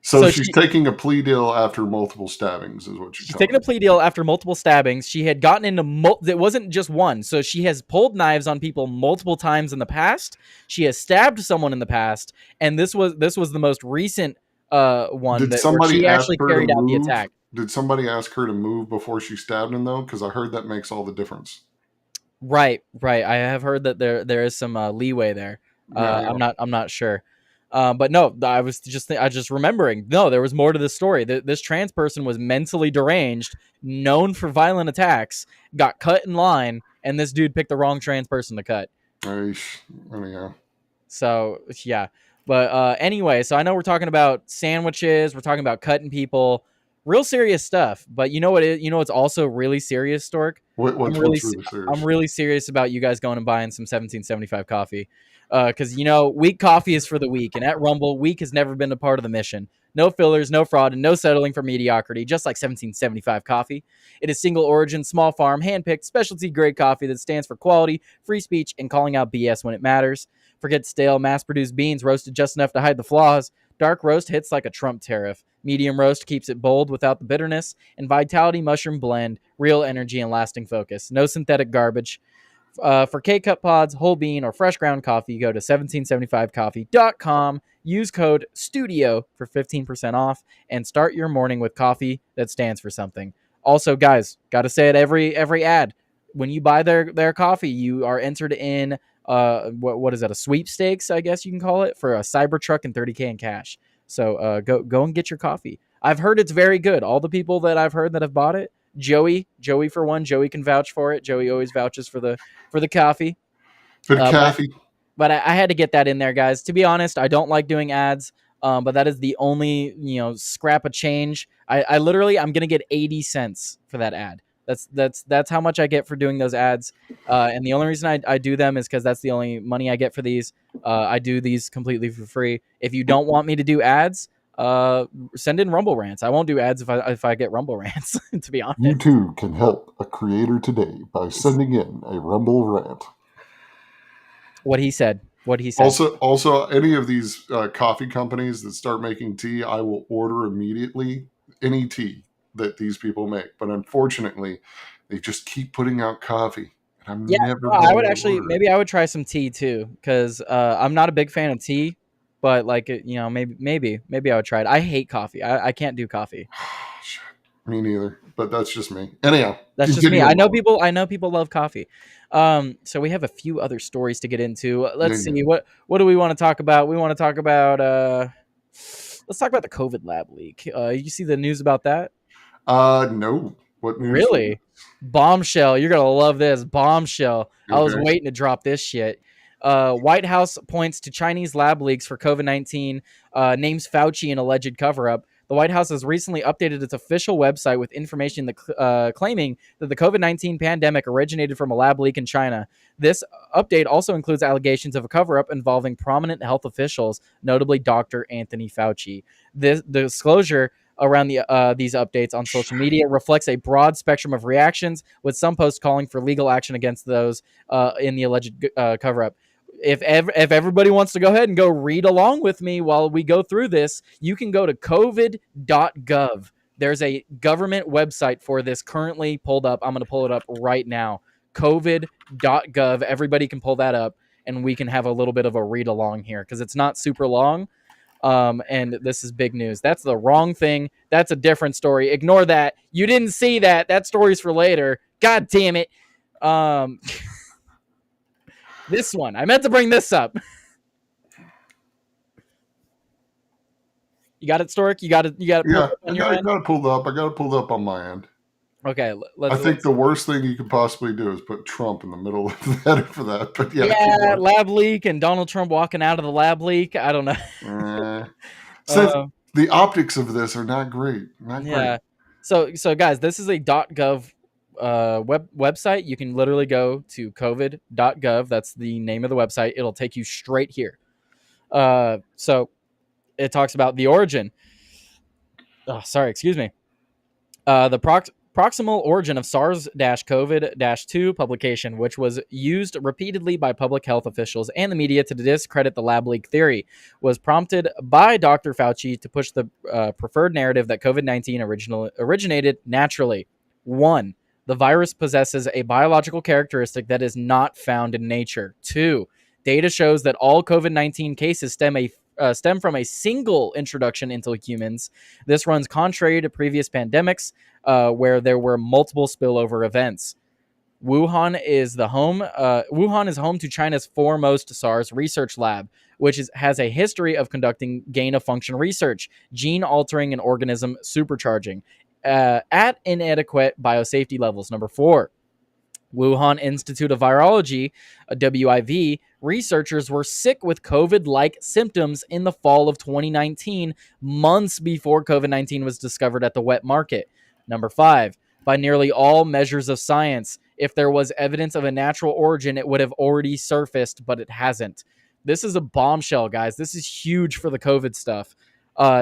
So she's taking a plea deal after multiple stabbings, is what she's taking a plea deal after multiple stabbings. She had gotten into it wasn't just one, so she has pulled knives on people multiple times in the past. She has stabbed someone in the past, and this was the most recent one where she actually carried out the attack. Did somebody ask her to move before she stabbed him though? Because I heard that makes all the difference. Right. I have heard that there is some leeway there. I'm not sure. But no, I was just remembering. No, there was more to this story. This trans person was mentally deranged, known for violent attacks, got cut in line, and this dude picked the wrong trans person to cut. Anyhow. So yeah, but anyway, so I know we're talking about sandwiches, we're talking about cutting people, real serious stuff. But you know what? It's also really serious, Stork. What's really serious? I'm really serious about you guys going and buying some 1775 coffee. Because weak coffee is for the weak, and at Rumble, weak has never been a part of the mission. No fillers, no fraud, and no settling for mediocrity, just like 1775 coffee. It is single origin, small farm, hand-picked, specialty grade coffee that stands for quality, free speech, and calling out BS when it matters. Forget stale, mass-produced beans roasted just enough to hide the flaws. Dark roast hits like a Trump tariff. Medium roast keeps it bold without the bitterness. And Vitality Mushroom Blend, real energy and lasting focus. No synthetic garbage. For K-Cup pods, whole bean, or fresh ground coffee, go to 1775coffee.com. Use code STUDIO for 15% off and start your morning with coffee that stands for something. Also, guys, got to say it every ad. When you buy their coffee, you are entered in what is that? A sweepstakes, I guess you can call it, for a Cybertruck and 30K in cash. So go and get your coffee. I've heard it's very good. All the people that I've heard that have bought it, Joey for one, Joey can vouch for it. Joey always vouches for the coffee. Good coffee. But I had to get that in there, guys. To be honest, I don't like doing ads, but that is the only scrap of change. I'm gonna get 80 cents for that ad. That's how much I get for doing those ads. And the only reason I do them is because that's the only money I get for these. I do these completely for free. If you don't want me to do ads, send in Rumble rants. I won't do ads if I get Rumble rants, to be honest. You too can help a creator today by sending in a Rumble rant. What he said. Also, any of these coffee companies that start making tea, I will order immediately any tea that these people make. But unfortunately, they just keep putting out coffee. And I would actually, maybe I would try some tea too, because I'm not a big fan of tea. But maybe I would try it. I hate coffee. I can't do coffee. Me neither. But that's just me. Anyhow, that's just me. I know people love coffee. So we have a few other stories to get into. Let's see. What do we want to talk about? We want to talk about. Let's talk about the COVID lab leak. You see the news about that? No. What news? Really? Bombshell. You're gonna love this. Bombshell. Okay. I was waiting to drop this shit. White House points to Chinese lab leaks for COVID-19, names Fauci an alleged cover-up. The White House has recently updated its official website with information claiming that the COVID-19 pandemic originated from a lab leak in China. This update also includes allegations of a cover-up involving prominent health officials, notably Dr. Anthony Fauci. The disclosure around these updates on social media reflects a broad spectrum of reactions, with some posts calling for legal action against those in the alleged cover-up. If everybody wants to go ahead and go read along with me while we go through this, you can go to covid.gov. There's a government website for this currently pulled up. I'm going to pull it up right now. covid.gov. Everybody can pull that up, and we can have a little bit of a read along here because it's not super long. And this is big news. That's the wrong thing. That's a different story. Ignore that. You didn't see that. That story's for later. God damn it. This one. I meant to bring this up. You got it, Stork? You got it. Yeah, I got it pulled up. I got it pulled up on my end. Okay, I think the worst thing you could possibly do is put Trump in the middle of the header for that. But lab leak and Donald Trump walking out of the lab leak. I don't know. the optics of this are not great. Not Yeah. great. So guys, this is a .gov website. You can literally go to covid.gov. That's the name of the website. It'll take you straight here. So it talks about the origin. Oh, sorry, excuse me. The proximal origin of SARS-CoV-2 publication, which was used repeatedly by public health officials and the media to discredit the lab leak theory, was prompted by Dr. Fauci to push the preferred narrative that COVID-19 originated naturally. 1. The virus possesses a biological characteristic that is not found in nature. 2. Data shows that all COVID-19 cases stem from a single introduction into humans. This runs contrary to previous pandemics where there were multiple spillover events. Wuhan is home to China's foremost SARS research lab, which has a history of conducting gain-of-function research, gene-altering an organism supercharging at inadequate biosafety levels. Number 4. Wuhan Institute of Virology, WIV, researchers were sick with COVID-like symptoms in the fall of 2019, months before COVID-19 was discovered at the wet market. Number 5, by nearly all measures of science, if there was evidence of a natural origin, it would have already surfaced, but it hasn't. This is a bombshell, guys. This is huge for the COVID stuff.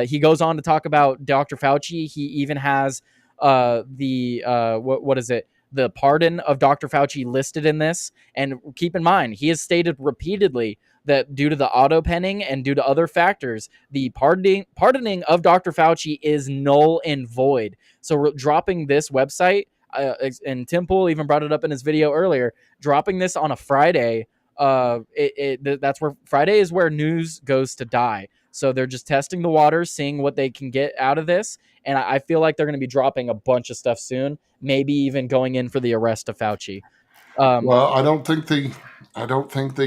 He goes on to talk about Dr. Fauci. He even has what is it? The pardon of Dr. Fauci listed in this. And keep in mind, he has stated repeatedly that due to the auto penning and due to other factors, the pardoning of Dr. Fauci is null and void. So dropping this website, and Tim Pool even brought it up in his video earlier, dropping this on a Friday, that's where Friday is where news goes to die. So they're just testing the waters, seeing what they can get out of this. And I feel like they're going to be dropping a bunch of stuff soon, maybe even going in for the arrest of Fauci. Well, I don't think they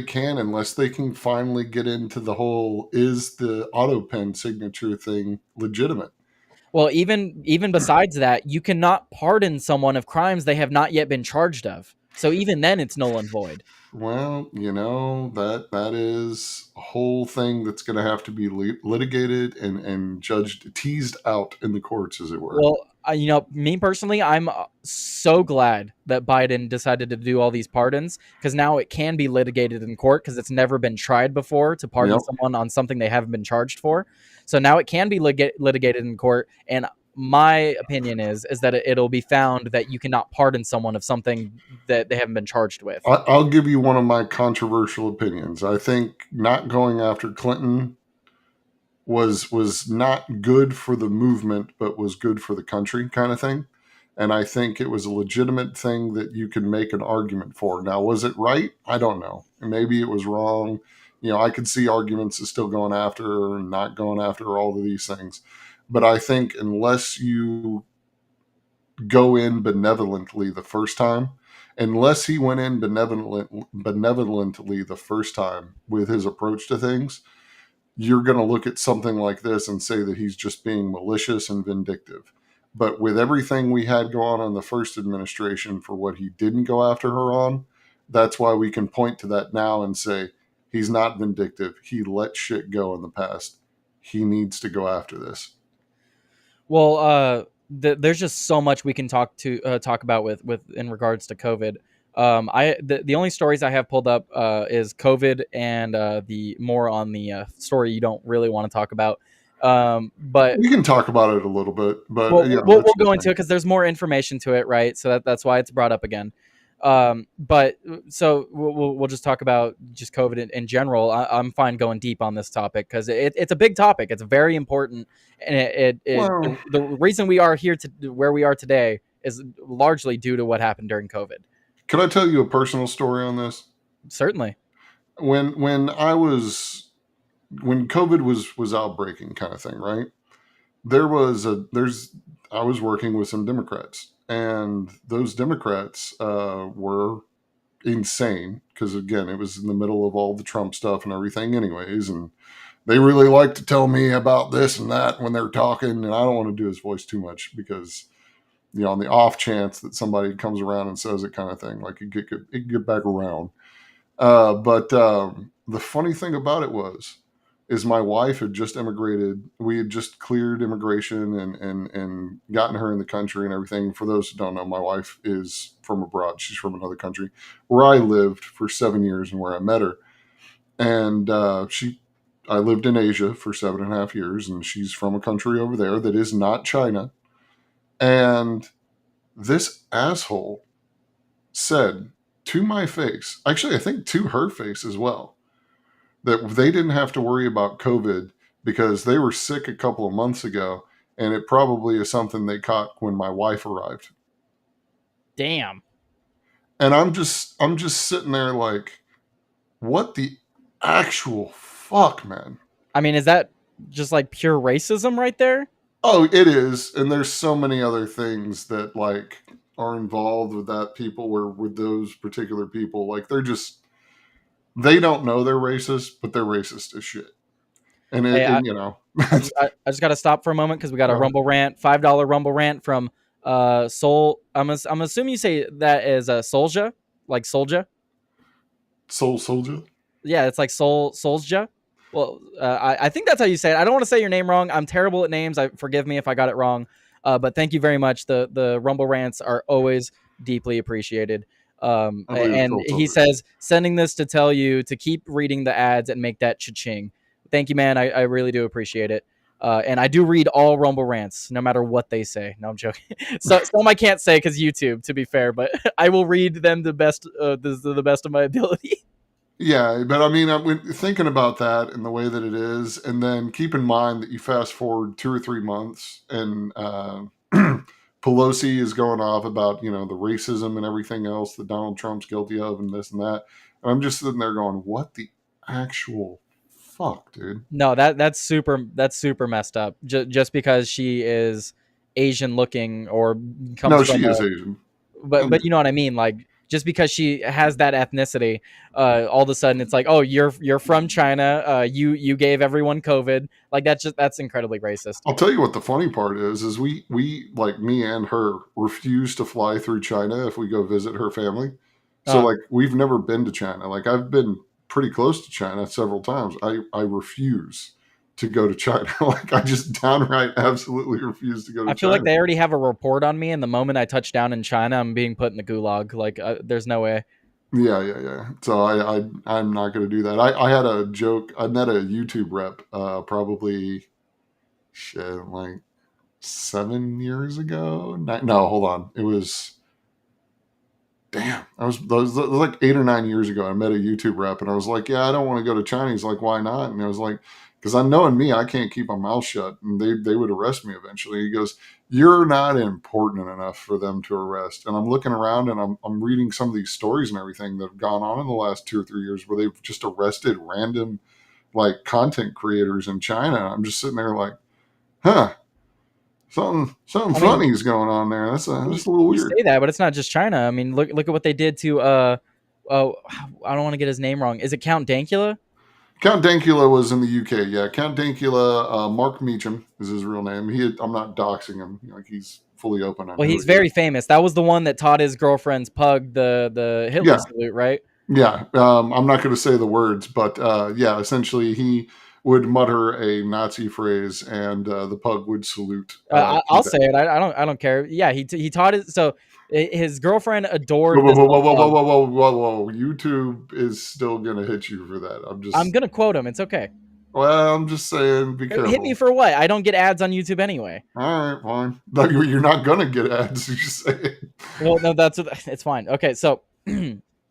can unless they can finally get into the whole, is the auto pen signature thing legitimate? Well, even besides that, you cannot pardon someone of crimes they have not yet been charged of. So even then, it's null and void. Well, that is a whole thing that's going to have to be litigated and judged, teased out in the courts, as it were. Well, me personally, I'm so glad that Biden decided to do all these pardons, because now it can be litigated in court, because it's never been tried before to pardon someone on something they haven't been charged for. So now it can be litigated in court. And my opinion is that it'll be found that you cannot pardon someone of something that they haven't been charged with. I'll give you one of my controversial opinions. I think not going after Clinton was not good for the movement, but was good for the country, kind of thing. And I think it was a legitimate thing that you can make an argument for. Now, was it right? I don't know. Maybe it was wrong. I could see arguments of still going after and not going after all of these things. But I think unless you go in benevolently the first time, unless he went in benevolently the first time with his approach to things, you're going to look at something like this and say that he's just being malicious and vindictive. But with everything we had go on in the first administration for what he didn't go after her on, that's why we can point to that now and say he's not vindictive. He let shit go in the past. He needs to go after this. Well, there's just so much we can talk about with in regards to COVID. The only stories I have pulled up is COVID and the more on the story you don't really want to talk about. But we can talk about it a little bit. But we'll go into it because there's more information to it, right? So that's why it's brought up again. But so we'll just talk about just COVID in general. I'm fine going deep on this topic because it's a big topic. It's very important, and the reason we are here to where we are today is largely due to what happened during COVID. Can I tell you a personal story on this? Certainly. When COVID was outbreaking, kind of thing, right? I was working with some Democrats, and those Democrats were insane because, again, it was in the middle of all the Trump stuff and everything anyways, and they really like to tell me about this and that when they're talking, and I don't want to do his voice too much because, on the off chance that somebody comes around and says it, kind of thing, like it could get back around. But the funny thing about it was is my wife had just immigrated. We had just cleared immigration and gotten her in the country and everything. For those who don't know, my wife is from abroad. She's from another country where I lived for 7 years and where I met her. And I lived in Asia for 7.5 years, and she's from a country over there that is not China. And this asshole said to my face, actually, I think to her face as well, that they didn't have to worry about COVID because they were sick a couple of months ago, and it probably is something they caught when my wife arrived. Damn. And I'm just sitting there like, what the actual fuck, man? I mean, is that just like pure racism right there? Oh, it is. And there's so many other things that like are involved with that people where with those particular people, like they don't know they're racist, but they're racist as shit. And Hey, and you know, I just got to stop for a moment because we got a Rumble rant, $5 Rumble rant from Soul. I'm assuming you say that as Soulja, like Soulja. Soul Soldier. Yeah, it's like Soulja. Well, I think that's how you say it. I don't want to say your name wrong. I'm terrible at names. Forgive me if I got it wrong. But thank you very much. The Rumble rants are always deeply appreciated. And he says, sending this to tell you to keep reading the ads and make that cha-ching. Thank you, man. I really do appreciate it. And I do read all Rumble rants, no matter what they say. No, I'm joking. So some I can't say because YouTube, to be fair, but I will read them the best of my ability. Yeah, but I mean, I'm thinking about that and the way that it is, and then keep in mind that you fast forward 2 or 3 months, and Pelosi is going off about the racism and everything else that Donald Trump's guilty of, and this and that. And I'm just sitting there going, "What the actual fuck, dude?" No, that's super messed up. Just because she is Asian looking or comes No, from she is Asian, but you know what I mean, like. Just because she has that ethnicity, all of a sudden it's like, oh, you're from China. You gave everyone COVID. Like that's incredibly racist. I'll tell you what the funny part is we like me and her refuse to fly through China if we go visit her family. So like we've never been to China. Like I've been pretty close to China several times. I refuse to go to China. Like I just downright absolutely refuse to go to China. I feel like they already have a report on me, and the moment I touch down in China, I'm being put in the gulag. Like there's no way. Yeah. So I'm not going to do that. I had a joke. I met a YouTube rep probably like 7 years ago. No, hold on. It was like 8 or 9 years ago. I met a YouTube rep and I was like, yeah, I don't want to go to China. He's like, why not? And I was like, because I know in me, I can't keep my mouth shut and they would arrest me eventually. He goes, you're not important enough for them to arrest. And I'm looking around and I'm reading some of these stories and everything that have gone on in the last 2 or 3 years where they've just arrested random like content creators in China. I'm just sitting there like, huh. Something funny is going on there. That's a little weird. You say that, but it's not just China. I mean, look at what they did to I don't want to get his name wrong. Is it Count Dankula? Count Dankula was in the UK. Yeah, Count Dankula, Mark Meacham is his real name. I'm not doxing him. Like he's fully open. Well, he's very famous. That was the one that taught his girlfriend's pug the Hitler salute, right? Yeah. I'm not going to say the words, but yeah, essentially he would mutter a Nazi phrase, and the pug would salute. I'll say it. I don't care. Yeah, he taught it. So his girlfriend adored. Whoa! YouTube is still gonna hit you for that. I'm gonna quote him. It's okay. Well, I'm just saying, be careful. Hit me for what? I don't get ads on YouTube anyway. All right, fine. You're not gonna get ads. You say. Well, no, it's fine. Okay, so.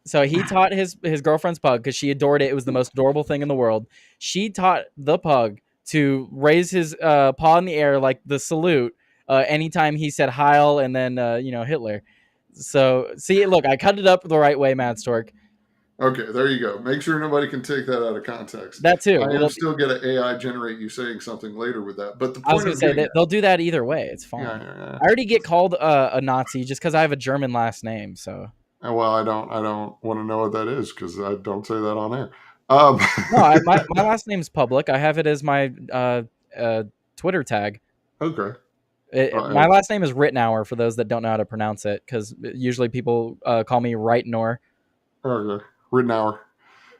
So he taught his girlfriend's pug because she adored it. It was the most adorable thing in the world. She taught the pug to raise his paw in the air like the salute anytime he said Heil and then Hitler. So see, look, I cut it up the right way, Mad Stork. Okay, there you go. Make sure nobody can take that out of context. That too. I am still going to AI generate you saying something later with that. But the point I was going to say that they'll do that either way. It's fine. Yeah. I already get called a Nazi just because I have a German last name. So. Well, I don't want to know what that is because I don't say that on air. No, my last name's public. I have it as my Twitter tag. Okay. My last name is Rittenauer for those that don't know how to pronounce it, because usually people call me Reitnor. Okay, Rittenauer.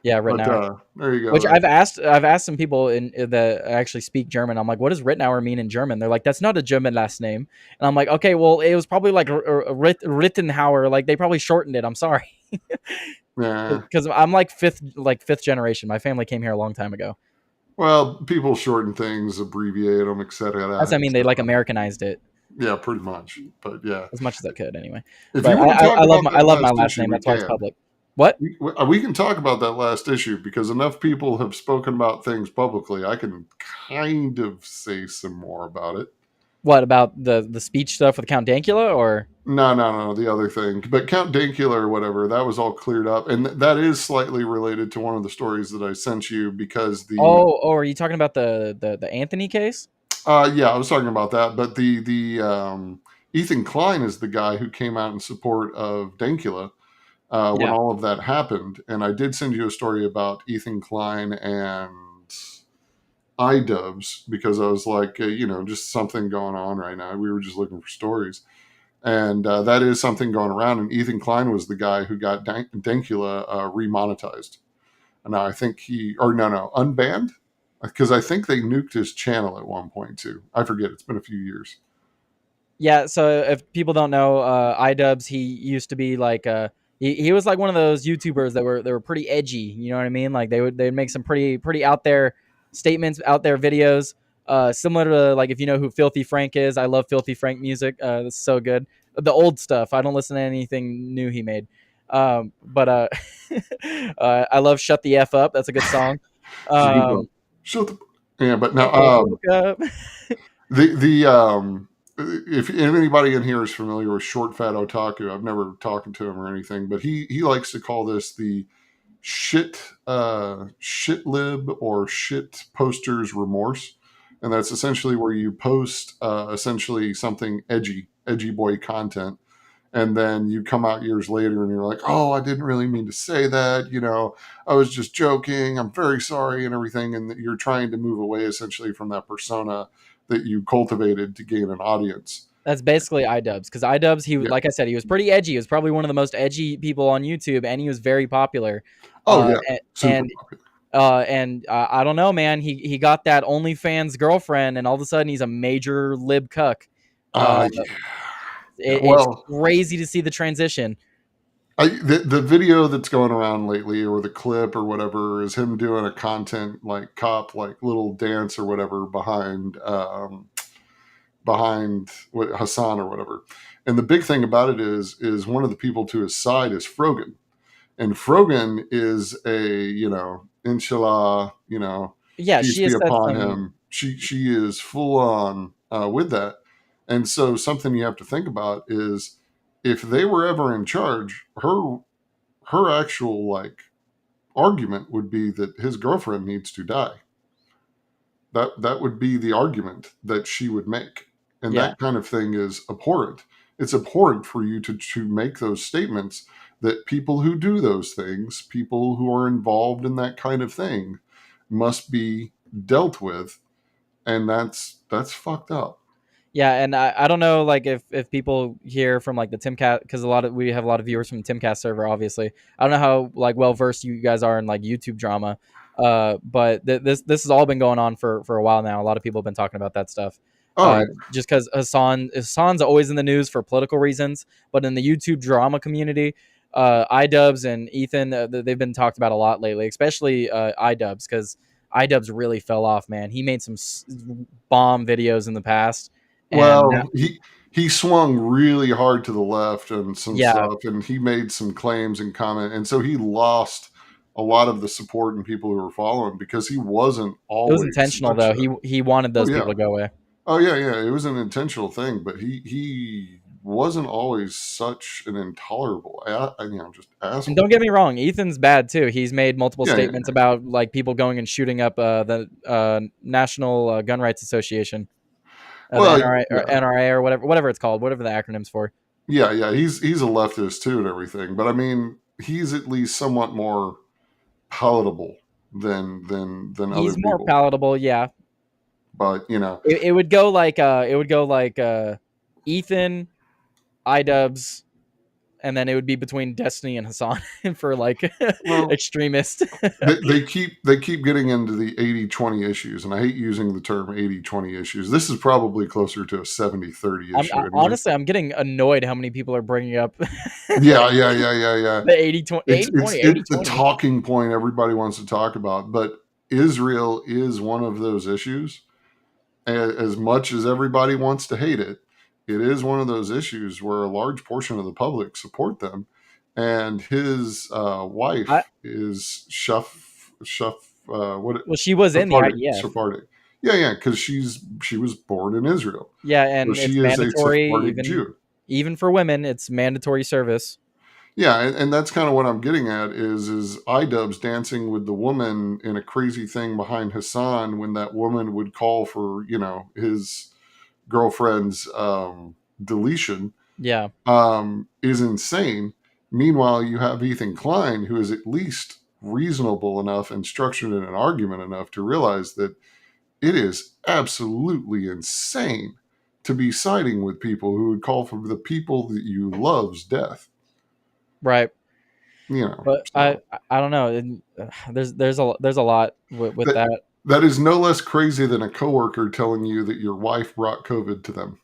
Yeah, But Rittenauer. there you go. Which I've asked some people that actually speak German. I'm like, what does Rittenauer mean in German? They're like, that's not a German last name. And I'm like, okay, well, it was probably like Rittenhauer. Like they probably shortened it. I'm sorry, Yeah. because I'm like fifth generation. My family came here a long time ago. Well, people shorten things, abbreviate them, etc. That's I mean they like Americanized it Yeah, pretty much. But yeah, as much as I could anyway. if But you want to talk I love about I that love my last last issue, name. we That's why it's can. public. What? We can talk about that last issue because enough people have spoken about things publicly. I can kind of say some more about it. What about the speech stuff with Count Dankula or? No, the other thing. But Count Dankula or whatever, that was all cleared up. And that is slightly related to one of the stories that I sent you because Are you talking about the Anthony case? yeah, I was talking about that. But the Ethan Klein is the guy who came out in support of Dankula when Yeah. all of that happened. And I did send you a story about Ethan Klein and iDubbbz because I was like, just something going on right now. We were just looking for stories. And that is something going around. And Ethan Klein was the guy who got Dankula remonetized. And now I think unbanned, because I think they nuked his channel at one point too. I forget. It's been a few years. Yeah. So if people don't know, iDubbbz, he used to be like he was like one of those YouTubers that were pretty edgy. You know what I mean? Like they'd make some pretty out there statements, out there videos. Similar to like if you know who Filthy Frank is. I love Filthy Frank music. It's so good. The old stuff. I don't listen to anything new he made. But I love Shut the F Up. That's a good song. Shut the yeah, but now the if anybody in here is familiar with Short Fat Otaku, I've never talked to him or anything, but he likes to call this the shit lib or shit posters remorse, and that's essentially where you post essentially something edgy boy content, and then you come out years later and you're like, oh, I didn't really mean to say that, I was just joking, I'm very sorry and everything, and you're trying to move away essentially from that persona that you cultivated to gain an audience. That's basically iDubbbz, because iDubbbz, like I said, he was pretty edgy. He was probably one of the most edgy people on YouTube, and he was very popular. Oh yeah, super popular. And I don't know, man. He got that OnlyFans girlfriend, and all of a sudden he's a major lib cuck. Yeah. It's crazy to see the transition. The video that's going around lately, or the clip or whatever, is him doing a content like cop like little dance or whatever behind Hassan or whatever. And the big thing about it is one of the people to his side is Frogan, and Frogan is a inshallah peace be upon him. She is full on with that, and so something you have to think about is, if they were ever in charge, her actual argument would be that his girlfriend needs to die. That would be the argument that she would make, and that kind of thing is abhorrent. It's abhorrent for you to make those statements, that people who do those things, people who are involved in that kind of thing, must be dealt with, and that's fucked up. Yeah, and I don't know, like if people hear from like the Timcast, because we have a lot of viewers from the Timcast server, obviously. I don't know how like well versed you guys are in like YouTube drama, but this has all been going on for a while now. A lot of people have been talking about that stuff. Just because Hassan's always in the news for political reasons, but in the YouTube drama community, iDubbbz and Ethan, they've been talked about a lot lately, especially iDubbbz, because iDubbbz really fell off, man. He made some bomb videos in the past. Well, he swung really hard to the left and some stuff, and he made some claims and comment, and so he lost a lot of the support and people who were following, because he wasn't always. It was intentional, though. He wanted those people to go away. Oh yeah, it was an intentional thing, but he wasn't always such an intolerable, just asshole. And don't get me wrong, Ethan's bad too. He's made multiple statements about like people going and shooting up the National Gun Rights Association. NRA or whatever it's called, whatever the acronym's for. Yeah, he's a leftist too and everything, but I mean, he's at least somewhat more palatable than other people. He's more palatable, yeah. But it would go like Ethan, iDubbbz, and then it would be between Destiny and Hassan for like Well, extremist. they keep getting into the 80-20 issues, and I hate using the term 80-20 issues. This is probably closer to a 70-30 issue. Anyway. Honestly, I'm getting annoyed how many people are bringing up Yeah. the 80-20, It's the talking point everybody wants to talk about. But Israel is one of those issues. As much as everybody wants to hate it, it is one of those issues where a large portion of the public support them. And his wife is Well, she was in the IDF. Sephardic. Yeah, because she was born in Israel. Yeah, and so it's she is mandatory, a Sephardic Jew. Even for women, it's mandatory service. Yeah, and that's kind of what I'm getting at is iDubbbz dancing with the woman in a crazy thing behind Hassan when that woman would call for, his girlfriend's deletion. Yeah. Is insane. Meanwhile, you have Ethan Klein, who is at least reasonable enough and structured in an argument enough to realize that it is absolutely insane to be siding with people who would call for the people that you love's death. Right. But so. I don't know. There's a lot with that. That is no less crazy than a coworker telling you that your wife brought COVID to them.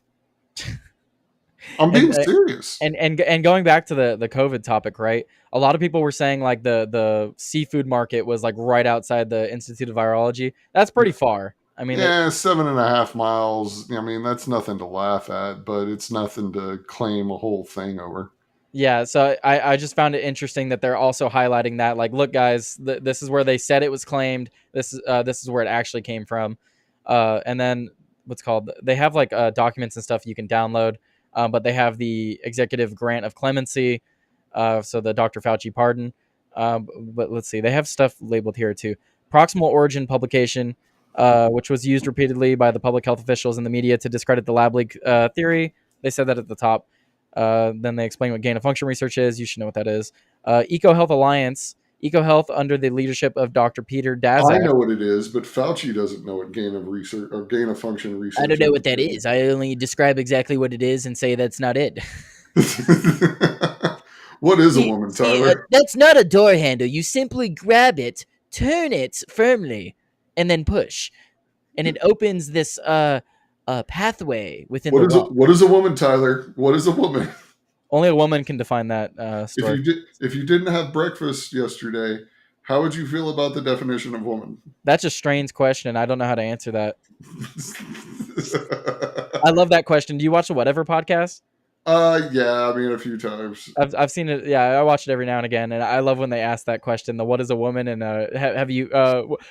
I'm being serious. And going back to the COVID topic, right? A lot of people were saying like the seafood market was like right outside the Institute of Virology. That's pretty far. I mean, 7.5 miles. I mean, that's nothing to laugh at, but it's nothing to claim a whole thing over. Yeah, so I just found it interesting that they're also highlighting that, like, look, guys, this is where they said it was claimed. This is where it actually came from. And then they have like documents and stuff you can download, but they have the executive grant of clemency, so the Dr. Fauci pardon. But let's see, they have stuff labeled here too. Proximal origin publication, which was used repeatedly by the public health officials in the media to discredit the lab leak theory. They said that at the top. Then they explain what gain of function research is. You should know what that is. EcoHealth Alliance, EcoHealth under the leadership of Dr. Peter Daszak. I know what it is, but Fauci doesn't know what gain of research or gain of function research. I don't know what that is. I only describe exactly what it is and say that's not it. What is a woman, Tyler? That's not a door handle. You simply grab it, turn it firmly, and then push, and it opens this pathway within what is a woman, Tyler? What is a woman? Only a woman can define that story. If you didn't have breakfast yesterday, how would you feel about the definition of woman? That's a strange question. I don't know how to answer that. I love that question. Do you watch the Whatever podcast? Yeah, I mean a few times. I've seen it. Yeah, I watch it every now and again, and I love when they ask that question. The what is a woman? And have you?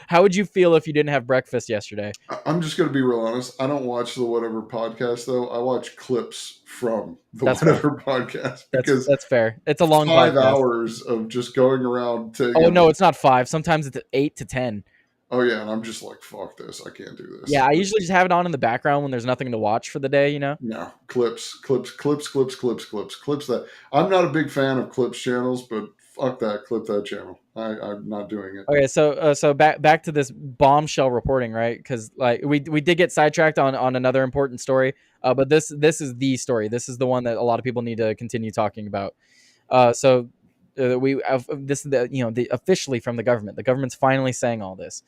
How would you feel if you didn't have breakfast yesterday? I'm just gonna be real honest. I don't watch the Whatever podcast though. I watch clips from the Whatever podcast because that's fair. It's a long 5 podcast. hours of just going around. No, it's not 5. Sometimes it's 8 to 10. Oh yeah, and I'm just like, fuck this. I can't do this. Yeah, I usually just have it on in the background when there's nothing to watch for the day, you know? No, clips. That I'm not a big fan of clips channels, but fuck that, clip that channel. I'm not doing it. Okay, so back to this bombshell reporting, right? Because like we did get sidetracked on another important story, but this is the story. This is the one that a lot of people need to continue talking about. This is the officially from the government. The government's finally saying all this.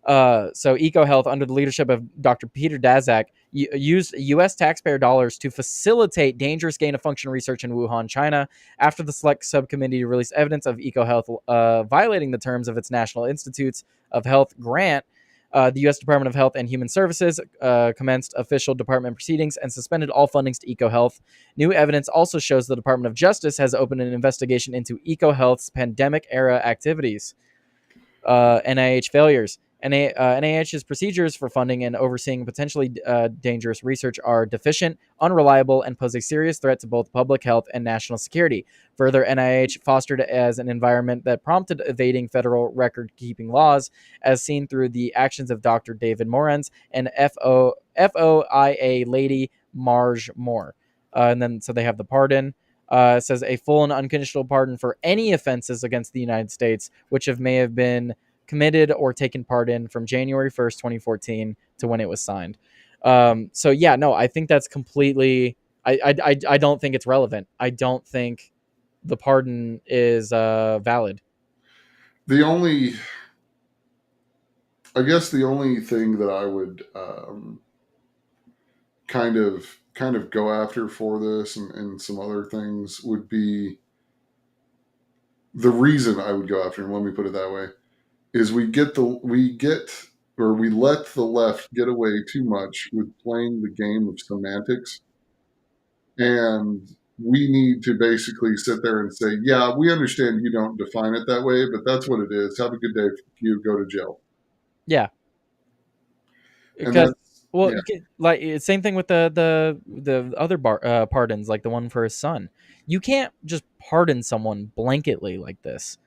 So EcoHealth, under the leadership of Dr. Peter Daszak, used U.S. taxpayer dollars to facilitate dangerous gain-of-function research in Wuhan, China, after the select subcommittee released evidence of EcoHealth violating the terms of its National Institutes of Health grant. The U.S. Department of Health and Human Services commenced official department proceedings and suspended all fundings to EcoHealth. New evidence also shows the Department of Justice has opened an investigation into EcoHealth's pandemic-era activities. NIH failures. NIH's procedures for funding and overseeing potentially dangerous research are deficient, unreliable, and pose a serious threat to both public health and national security. Further, NIH fostered as an environment that prompted evading federal record-keeping laws, as seen through the actions of Dr. David Morans and FOIA lady Marge Moore. And then, so they have the pardon. It says a full and unconditional pardon for any offenses against the United States, which may have been committed or taken part in from January 1st, 2014 to when it was signed. I think that's completely, I don't think it's relevant. I don't think the pardon is valid. I guess the only thing that I would kind of go after for this and some other things would be the reason I would go after him. Let me put it that way: is we let the left get away too much with playing the game of semantics, and we need to basically sit there and say, yeah, we understand you don't define it that way, but that's what it is. Have a good day. You go to jail. Yeah. And Because yeah. like same thing with the other pardons, like the one for his son. You can't just pardon someone blanketly like this.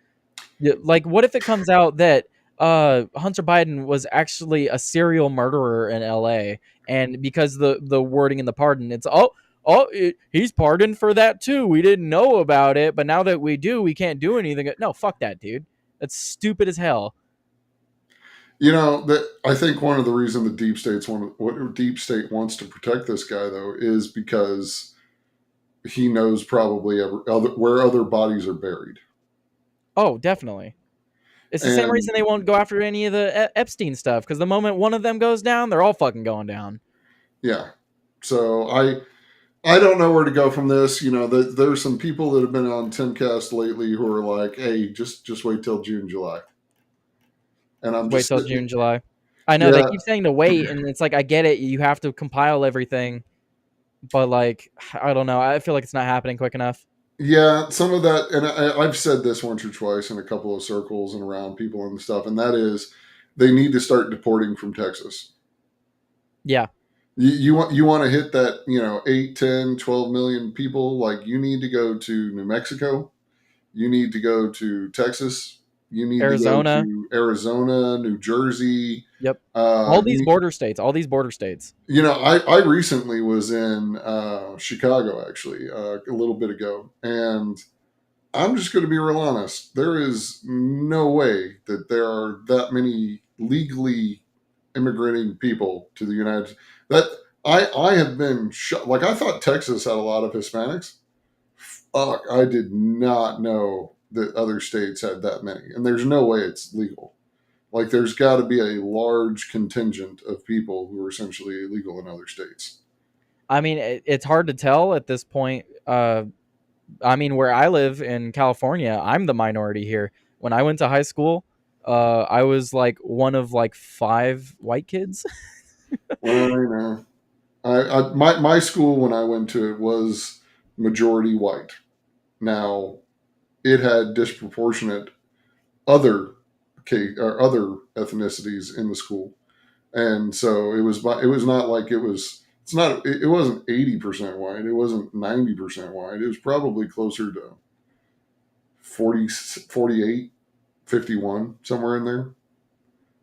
Like, what if it comes out that Hunter Biden was actually a serial murderer in L.A. and because the wording in the pardon, it's he's pardoned for that too. We didn't know about it, but now that we do, we can't do anything. No, fuck that, dude. That's stupid as hell. That I think one of the reasons the deep state wants to protect this guy though is because he knows probably where other bodies are buried. Oh, definitely. It's the same reason they won't go after any of the Epstein stuff, because the moment one of them goes down, they're all fucking going down. Yeah. So I don't know where to go from this. There's some people that have been on Timcast lately who are like, hey, just wait till June, July. And I'm wait till June, July. I know they keep saying to wait, and it's like, I get it. You have to compile everything, but like, I don't know. I feel like it's not happening quick enough. Yeah, some of that, and I've said this once or twice in a couple of circles and around people and stuff, and that is they need to start deporting from Texas. Yeah. You want to hit that, 8, 10, 12 million people, like you need to go to New Mexico. You need to go to Texas. You need Arizona. to go to Arizona, New Jersey. Yep. All these border states. I recently was in Chicago, actually, a little bit ago. And I'm just going to be real honest. There is no way that there are that many legally immigrating people to the United States. I have been shocked. Like, I thought Texas had a lot of Hispanics. Fuck, I did not know that other states had that many. And there's no way it's legal. Like, there's got to be a large contingent of people who are essentially illegal in other states. I mean, it's hard to tell at this point. I mean, where I live in California, I'm the minority here. When I went to high school, I was like one of like 5 white kids. Well, my school, when I went to it, was majority white. Now, it had disproportionate other ethnicities in the school, and so it was not like it was. It wasn't 80% white. It wasn't 90% white. It was probably closer to 40, 48, 51, somewhere in there.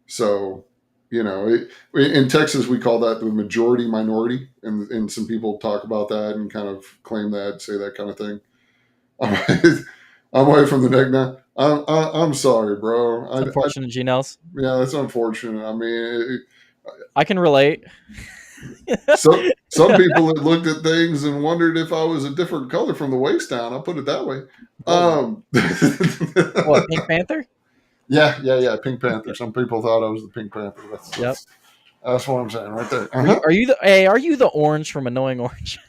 So, in Texas, we call that the majority minority, and some people talk about that and kind of claim that, say that kind of thing. I'm away from the neck now. I'm sorry, bro. It's unfortunate, G-Nels. Yeah, that's unfortunate. I mean, I can relate. Some people had looked at things and wondered if I was a different color from the waist down. I'll put it that way. What, Pink Panther? Yeah, Pink Panther. Some people thought I was the Pink Panther. That's what I'm saying right there. Uh-huh. Are you the orange from Annoying Orange?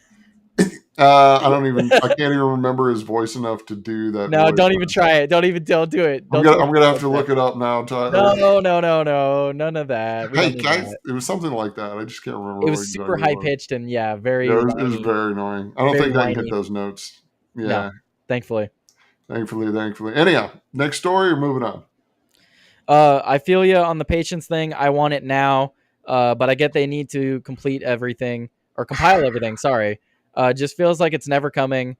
I can't even remember his voice enough to do that. No, don't even try it. Don't do it. I'm gonna have to look it up now, Tyler. No, none of that. Hey guys, it was something like that. I just can't remember. It was super high pitched and very. Yeah, it was very annoying. I don't think I can hit those notes. Yeah, no, thankfully. Anyhow, next story or moving on. I feel you on the patience thing. I want it now, but I get they need to complete everything or compile everything. Sorry. Just feels like it's never coming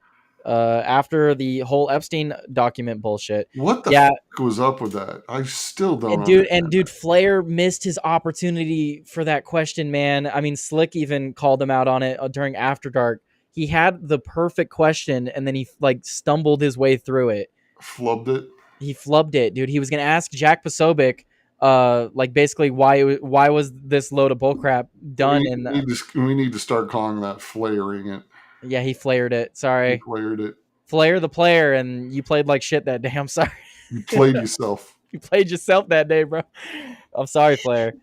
after the whole Epstein document bullshit. What the fuck was up with that? I still don't Dude, Flair missed his opportunity for that question, man. I mean, Slick even called him out on it during After Dark. He had the perfect question, and then he stumbled his way through it. Flubbed it? He flubbed it, dude. He was going to ask Jack Posobiec basically why was this load of bullcrap done? We need to start calling that flaring it. Yeah, he flared it. Sorry. He flared it. Flair the player, and you played like shit that day. I'm sorry. You played yourself. You played yourself that day, bro. I'm sorry, Flair.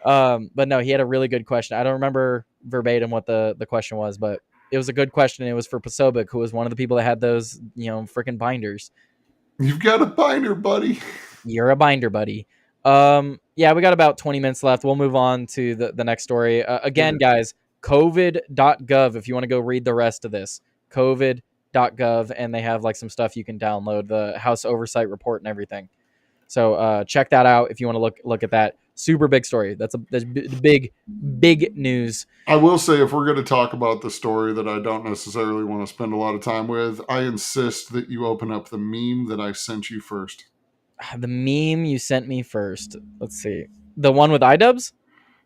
But no, he had a really good question. I don't remember verbatim what the question was, but it was a good question. It was for Posobiec, who was one of the people that had those, freaking binders. You've got a binder, buddy. You're a binder, buddy. Yeah, we got about 20 minutes left. We'll move on to the next story. Again, guys, covid.gov, if you want to go read the rest of this. covid.gov, and they have like some stuff you can download, the House Oversight Report and everything. So check that out if you want to look at that. Super big story. That's big news. I will say, if we're going to talk about the story that I don't necessarily want to spend a lot of time with, I insist that you open up the meme that I sent you first. The meme you sent me first. Let's see. The one with iDubbbz?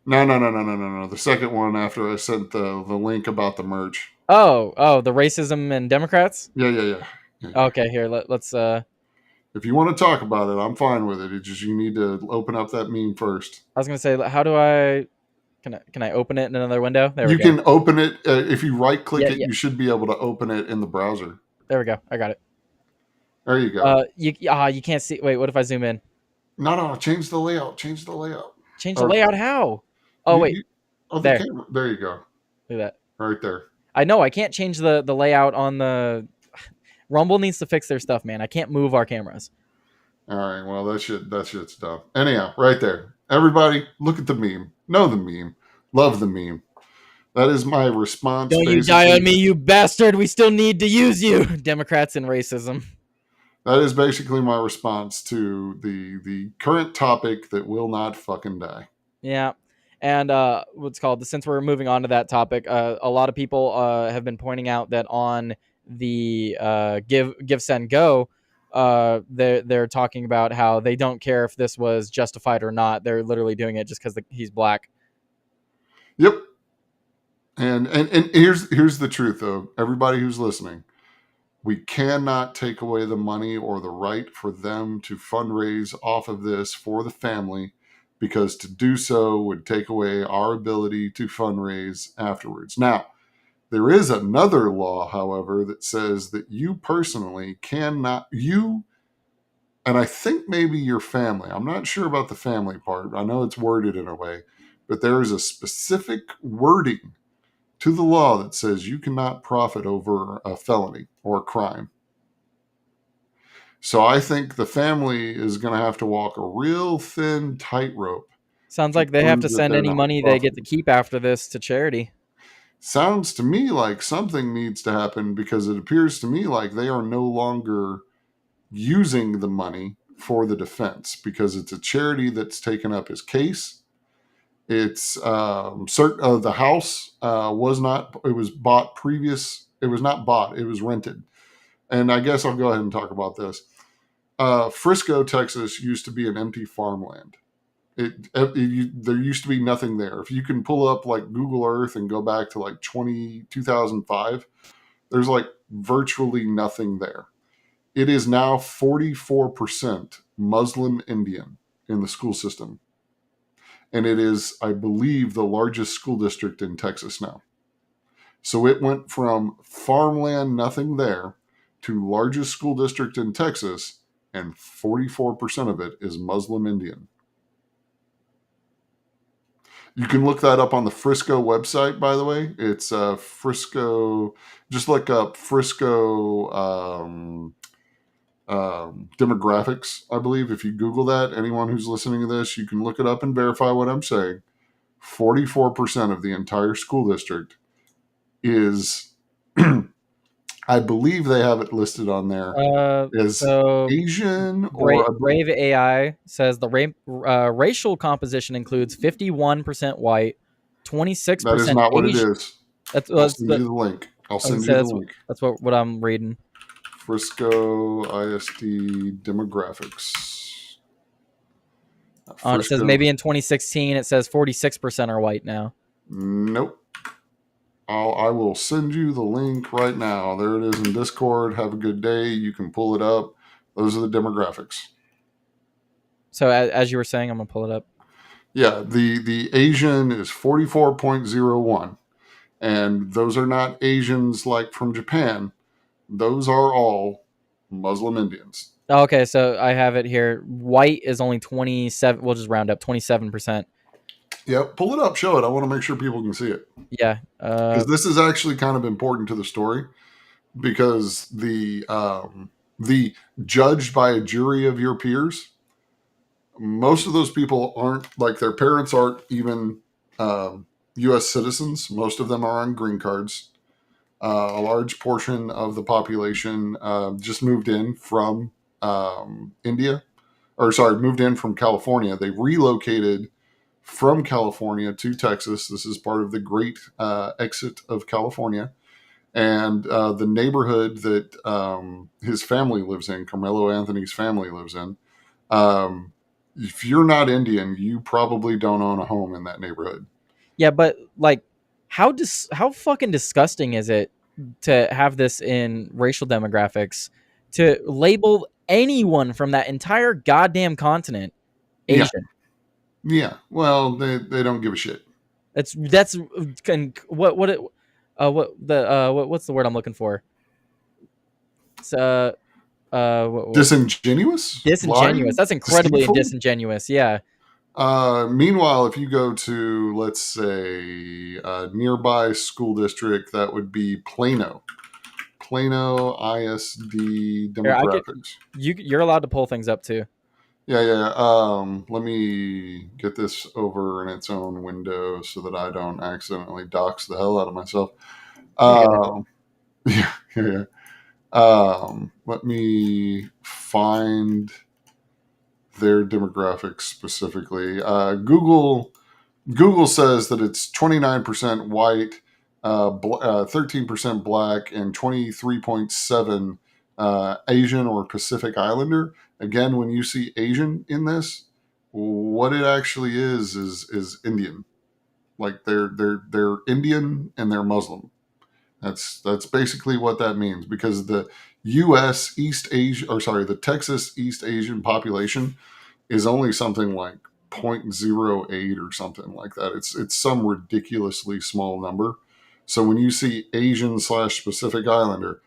No. The second one after I sent the link about the merch. Oh, the racism and Democrats? Yeah. Okay, here, let's If you want to talk about it, I'm fine with it. It's just you need to open up that meme first. I was going to say, how do I can I open it in another window? There we go. You can open it if you right click it. You should be able to open it in the browser. There we go. I got it. There you go. You can't see. Wait, what if I zoom in? No. Change the layout. Change the layout. How? Oh, wait. The camera. There you go. Look at that. Right there. I know. I can't change the layout on the. Rumble needs to fix their stuff, man. I can't move our cameras. All right. Well, that shit's dumb. Anyhow, right there. Everybody, look at the meme. Know the meme. Love the meme. That is my response. Don't you die on me, you bastard. We still need to use you. Democrats and racism. That is basically my response to the current topic that will not fucking die. Yeah. And since we're moving on to that topic, a lot of people have been pointing out that on the Give, Send, Go, they're talking about how they don't care if this was justified or not. They're literally doing it just because he's black. Yep. And here's the truth, though. Everybody who's listening, we cannot take away the money or the right for them to fundraise off of this for the family, because to do so would take away our ability to fundraise afterwards. Now, there is another law, however, that says that you personally cannot, and I think maybe your family, I'm not sure about the family part. I know it's worded in a way, but there is a specific wording to the law that says you cannot profit over a felony or a crime. So I think the family is going to have to walk a real thin tightrope. Sounds like they have to send any money they get to keep after this to charity. Sounds to me like something needs to happen, because it appears to me like they are no longer using the money for the defense, because it's a charity that's taken up his case. It's the house was not, it was bought previous. It was not bought. It was rented. And I guess I'll go ahead and talk about this. Frisco, Texas used to be an empty farmland. There used to be nothing there. If you can pull up like Google Earth and go back to like 2005, there's like virtually nothing there. It is now 44% Muslim Indian in the school system. And it is, I believe, the largest school district in Texas now. So it went from farmland, nothing there, to largest school district in Texas, and 44% of it is Muslim Indian. You can look that up on the Frisco website, by the way. It's Frisco, just look up Frisco demographics, I believe. If you Google that, anyone who's listening to this, you can look it up and verify what I'm saying. 44% of the entire school district is, I believe they have it listed on there as Asian. Brave AI says the racial composition includes 51% white, 26% That is not what it is. I'll send you the link. I'll send you the link. That's what I'm reading. Frisco ISD demographics. It says maybe in 2016 it says 46% are white now. Nope. I will send you the link right now. There it is in Discord. Have a good day. You can pull it up. Those are the demographics. So as you were saying, I'm going to pull it up. Yeah, the Asian is 44.01. And those are not Asians like from Japan. those are all Muslim Indians. Okay, so I have it here. White is only 27. We'll just round up 27%. Yep, pull it up, show it. I want to make sure people can see it. Yeah. Because this is actually kind of important to the story, because the judged by a jury of your peers, most of those people aren't, like, their parents aren't even U.S. citizens. Most of them are on green cards. A large portion of the population just moved in from India, or sorry, moved in from California. They relocated from California to Texas. This is part of the great exit of California. And the neighborhood that his family lives in, Carmelo Anthony's family lives in, if you're not Indian, you probably don't own a home in that neighborhood. Yeah, but like, how fucking disgusting is it to have this in racial demographics, to label anyone from that entire goddamn continent Asian? Yeah. Well, they don't give a shit. What's the word I'm looking for? It's disingenuous. Disingenuous. That's incredibly deceitful? Disingenuous. Yeah. Meanwhile, if you go to, let's say, a nearby school district, that would be Plano ISD demographics. You're allowed to pull things up too. Yeah. Let me get this over in its own window so that I don't accidentally dox the hell out of myself. Yeah. Let me find their demographics specifically. Google says that it's 29% white, 13% black, and 23.7 Asian or Pacific Islander. Again, when you see Asian in this, what it actually is Indian. Like they're Indian and they're Muslim. That's basically what that means, because the U.S. the Texas East Asian population is only something like 0.08 or something like that. It's some ridiculously small number. So when you see Asian/Pacific Islander,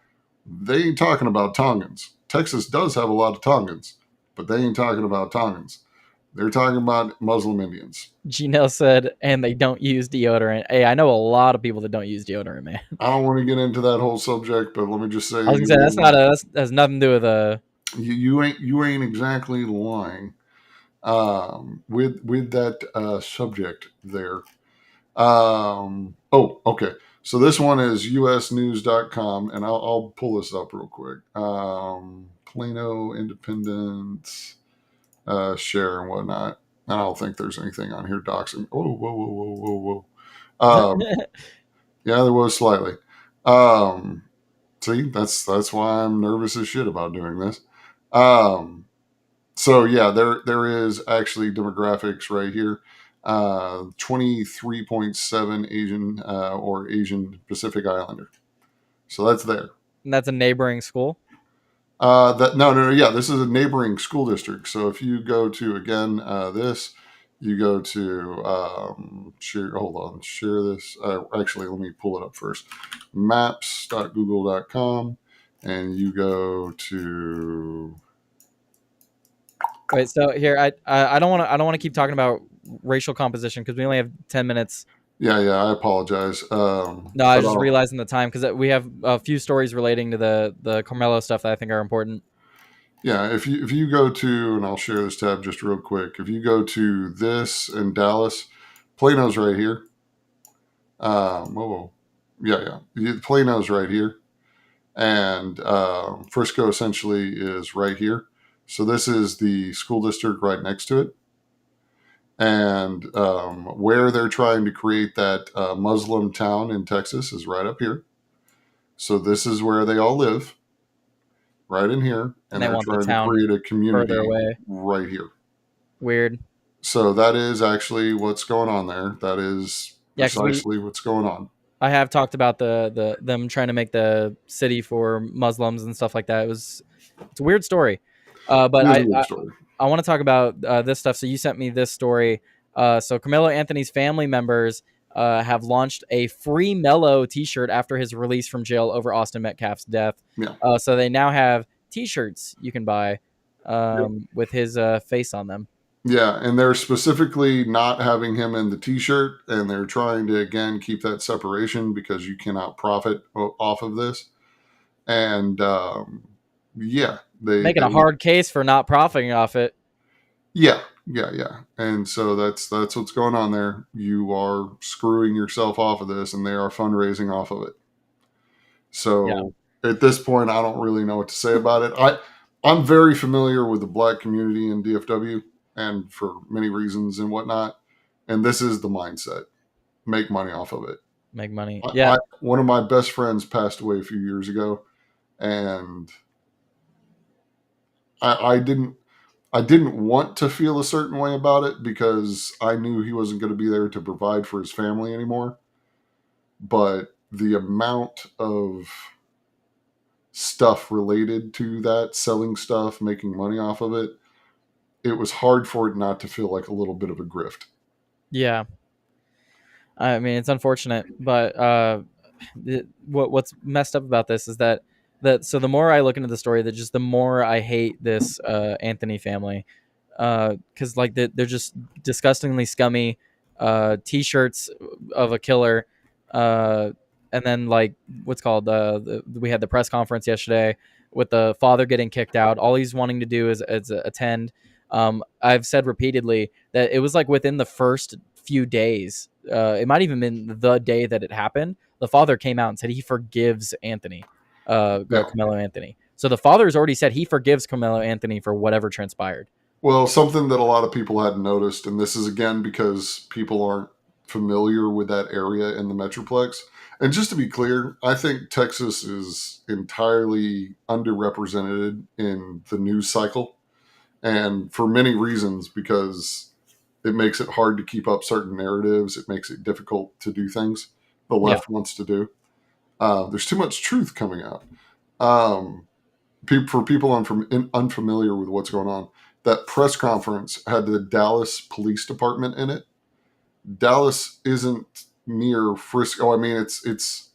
they ain't talking about Tongans. Texas does have a lot of Tongans, but they ain't talking about Tongans. They're talking about Muslim Indians. Janelle said, and they don't use deodorant. Hey, I know a lot of people that don't use deodorant, man. I don't want to get into that whole subject, but let me just say, I was gonna say that has nothing to do with you ain't exactly lying with that subject there. Okay. So this one is usnews.com, and I'll pull this up real quick. Plano Independent, share and whatnot. I don't think there's anything on here doxing. Oh, whoa. Yeah, there was slightly. See, that's why I'm nervous as shit about doing this. So yeah, there is actually demographics right here. 23.7 Asian or Asian Pacific Islander. So that's there. And that's a neighboring school? No. Yeah, this is a neighboring school district. So if you go to, again, you go to share this. Actually, let me pull it up first. Maps.google.com, and you go to. Wait, so here I don't want to keep talking about racial composition because we only have 10 minutes. Yeah, I apologize. No, I was just realizing the time because we have a few stories relating to the Carmelo stuff that I think are important. Yeah, if you go to, and I'll share this tab just real quick. If you go to this in Dallas, Plano's right here. Plano's right here, and Frisco essentially is right here. So this is the school district right next to it. And where they're trying to create that Muslim town in Texas is right up here. So this is where they all live, right in here. And they're trying to create a community right here. Weird. So that is actually what's going on there. That is precisely what's going on. I have talked about them trying to make the city for Muslims and stuff like that. It's a weird story. But I want to talk about this stuff. So you sent me this story. So Carmelo Anthony's family members have launched a free Mellow T-shirt after his release from jail over Austin Metcalf's death. Yeah. So they now have T-shirts you can buy with his face on them. Yeah, and they're specifically not having him in the T-shirt, and they're trying to again keep that separation because you cannot profit off of this. And yeah, Making a hard case for not profiting off it. Yeah. And so that's what's going on there. You are screwing yourself off of this, and they are fundraising off of it. So at this point, I don't really know what to say about it. I'm very familiar with the Black community in DFW, and for many reasons and whatnot. And this is the mindset: make money off of it. Make money. Yeah. One of my best friends passed away a few years ago, and I didn't want to feel a certain way about it because I knew he wasn't going to be there to provide for his family anymore. But the amount of stuff related to that, selling stuff, making money off of it, it was hard for it not to feel like a little bit of a grift. Yeah. I mean, it's unfortunate, but what's messed up about this is that so the more I look into the story, the more I hate this Anthony family, because like they're just disgustingly scummy. T-shirts of a killer, and then like what's called we had the press conference yesterday with the father getting kicked out. All he's wanting to do is attend. I've said repeatedly that it was like within the first few days, it might even been the day that it happened, the father came out and said he forgives Anthony, Carmelo Anthony. So the father has already said he forgives Carmelo Anthony for whatever transpired. Well, something that a lot of people hadn't noticed, and this is again because people aren't familiar with that area in the Metroplex. And just to be clear, I think Texas is entirely underrepresented in the news cycle, and for many reasons, because it makes it hard to keep up certain narratives. It makes it difficult to do things the left wants to do. There's too much truth coming out. For people unfamiliar with what's going on, that press conference had the Dallas Police Department in it. Dallas isn't near Frisco. I mean, it's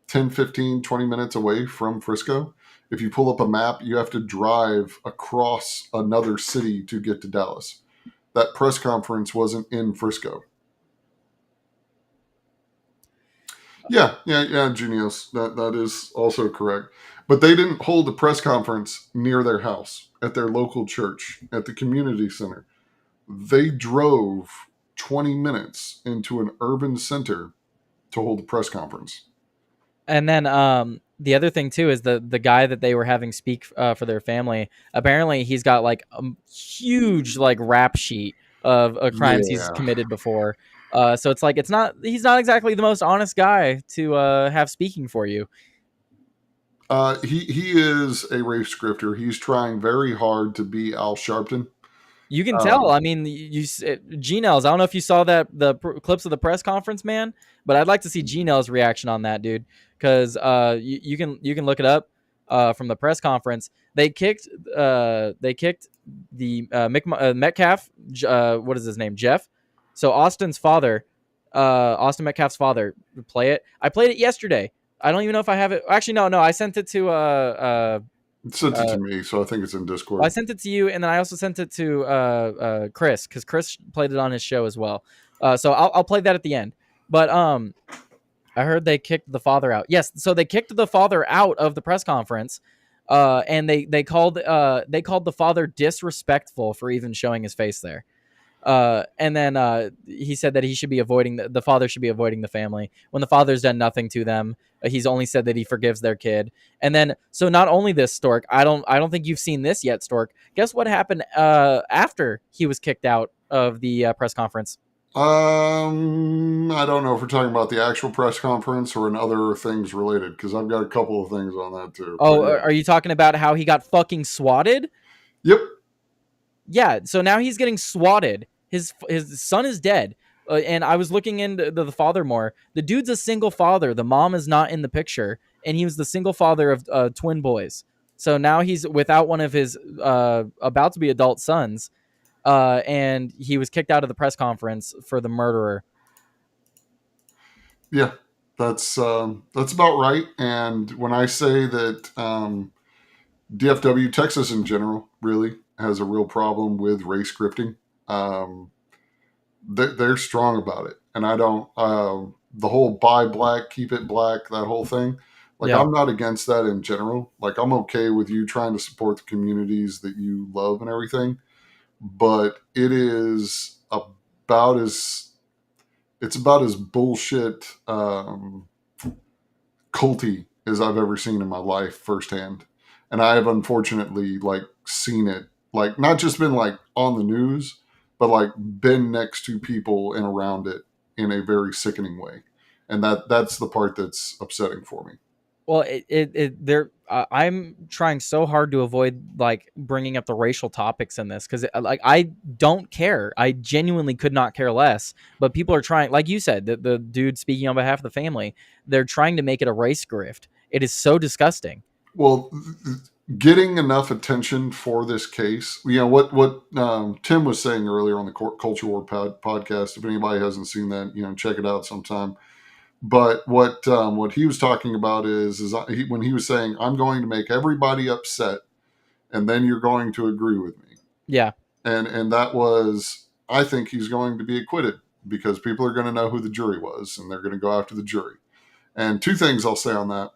10, 15, 20 minutes away from Frisco. If you pull up a map, you have to drive across another city to get to Dallas. That press conference wasn't in Frisco. Yeah, Junios. That is also correct. But they didn't hold a press conference near their house, at their local church, at the community center. They drove 20 minutes into an urban center to hold a press conference. And then the other thing too is the guy that they were having speak for their family. Apparently, he's got like a huge like rap sheet of crimes he's committed before. So it's like he's not exactly the most honest guy to have speaking for you. He is a race scripter. He's trying very hard to be Al Sharpton. You can tell. I mean, G-Nels, I don't know if you saw the clips of the press conference, man, but I'd like to see G-Nels' reaction on that, dude, because you can look it up from the press conference. They kicked the Metcalf. What is his name? Jeff. So Austin Metcalf's father. Play it. I played it yesterday. I don't even know if I have it. Actually, no. I sent it to sent it to me, so I think it's in Discord. I sent it to you, and then I also sent it to Chris, because Chris played it on his show as well. So I'll play that at the end. But I heard they kicked the father out. Yes, so they kicked the father out of the press conference, and they called the father disrespectful for even showing his face there. And then he said that he should be avoiding the father should be avoiding the family when the father's done nothing to them. He's only said that he forgives their kid. And then, so not only this, Stork, I don't think you've seen this yet, Stork. Guess what happened after he was kicked out of the press conference? I don't know if we're talking about the actual press conference or in other things related, because I've got a couple of things on that too. Oh, are you talking about how he got fucking swatted? Yep. Yeah, so now he's getting swatted. His son is dead. And I was looking into the father more. The dude's a single father. The mom is not in the picture. And he was the single father of twin boys. So now he's without one of his about to be adult sons. And he was kicked out of the press conference for the murderer. Yeah, that's about right. And when I say that DFW, Texas in general, really has a real problem with race scripting, um, they're strong about it. And I don't, the whole buy black, keep it black, that whole thing. Like, Yeah. I'm not against that in general. Like, I'm okay with you trying to support the communities that you love and everything. But it is about as, it's about as bullshit culty as I've ever seen in my life firsthand. And I have unfortunately like seen it, like not just been like on the news, but like been next to people and around it in a very sickening way. And that's the part that's upsetting for me. Well, I'm trying so hard to avoid like bringing up the racial topics in this because like I don't care. I genuinely could not care less. But people are trying, like you said, the dude speaking on behalf of the family, they're trying to make it a race grift. It is so disgusting. Well, getting enough attention for this case, what Tim was saying earlier on the Culture War podcast. If anybody hasn't seen that, check it out sometime. But what he was talking about is when he was saying, "I'm going to make everybody upset, and then you're going to agree with me." Yeah. And that was, I think he's going to be acquitted because people are going to know who the jury was, and they're going to go after the jury. And two things I'll say on that: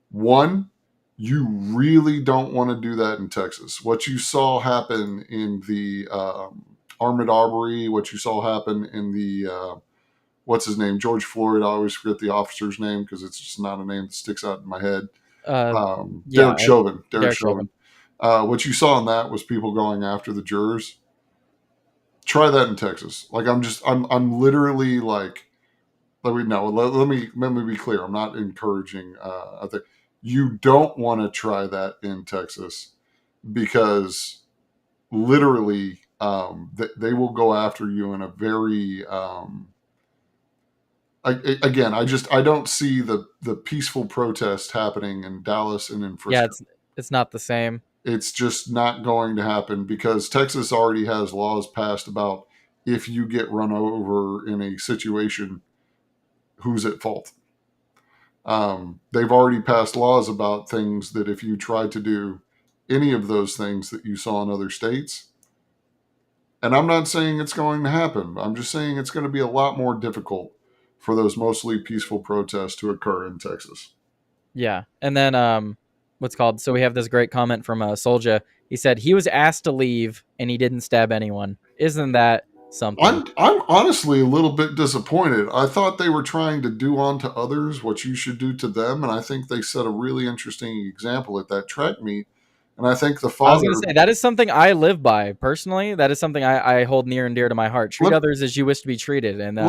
one, you really don't want to do that in Texas. What you saw happen in the Armored Arbery, what you saw happen in the what's his name? George Floyd. I always forget the officer's name because it's just not a name that sticks out in my head. Derek Chauvin. Derek Chauvin. What you saw in that was people going after the jurors. Try that in Texas. Like I'm literally like, let me be clear. I'm not encouraging. I think you don't want to try that in Texas because literally they will go after you in a very I don't see the peaceful protest happening in Dallas and in Frisco. Yeah, it's not the same. It's just not going to happen because Texas already has laws passed about if you get run over in a situation, who's at fault. They've already passed laws about things that if you try to do any of those things that you saw in other states, and I'm not saying it's going to happen. I'm just saying it's going to be a lot more difficult for those mostly peaceful protests to occur in Texas. Yeah. And then so we have this great comment from Soldier. He said he was asked to leave and he didn't stab anyone. Isn't that something? I'm honestly a little bit disappointed. I thought they were trying to do unto others what you should do to them, and I think they set a really interesting example at that track meet. And I think the father. I was going to say that is something I live by personally. That is something I hold near and dear to my heart. Treat others as you wish to be treated, and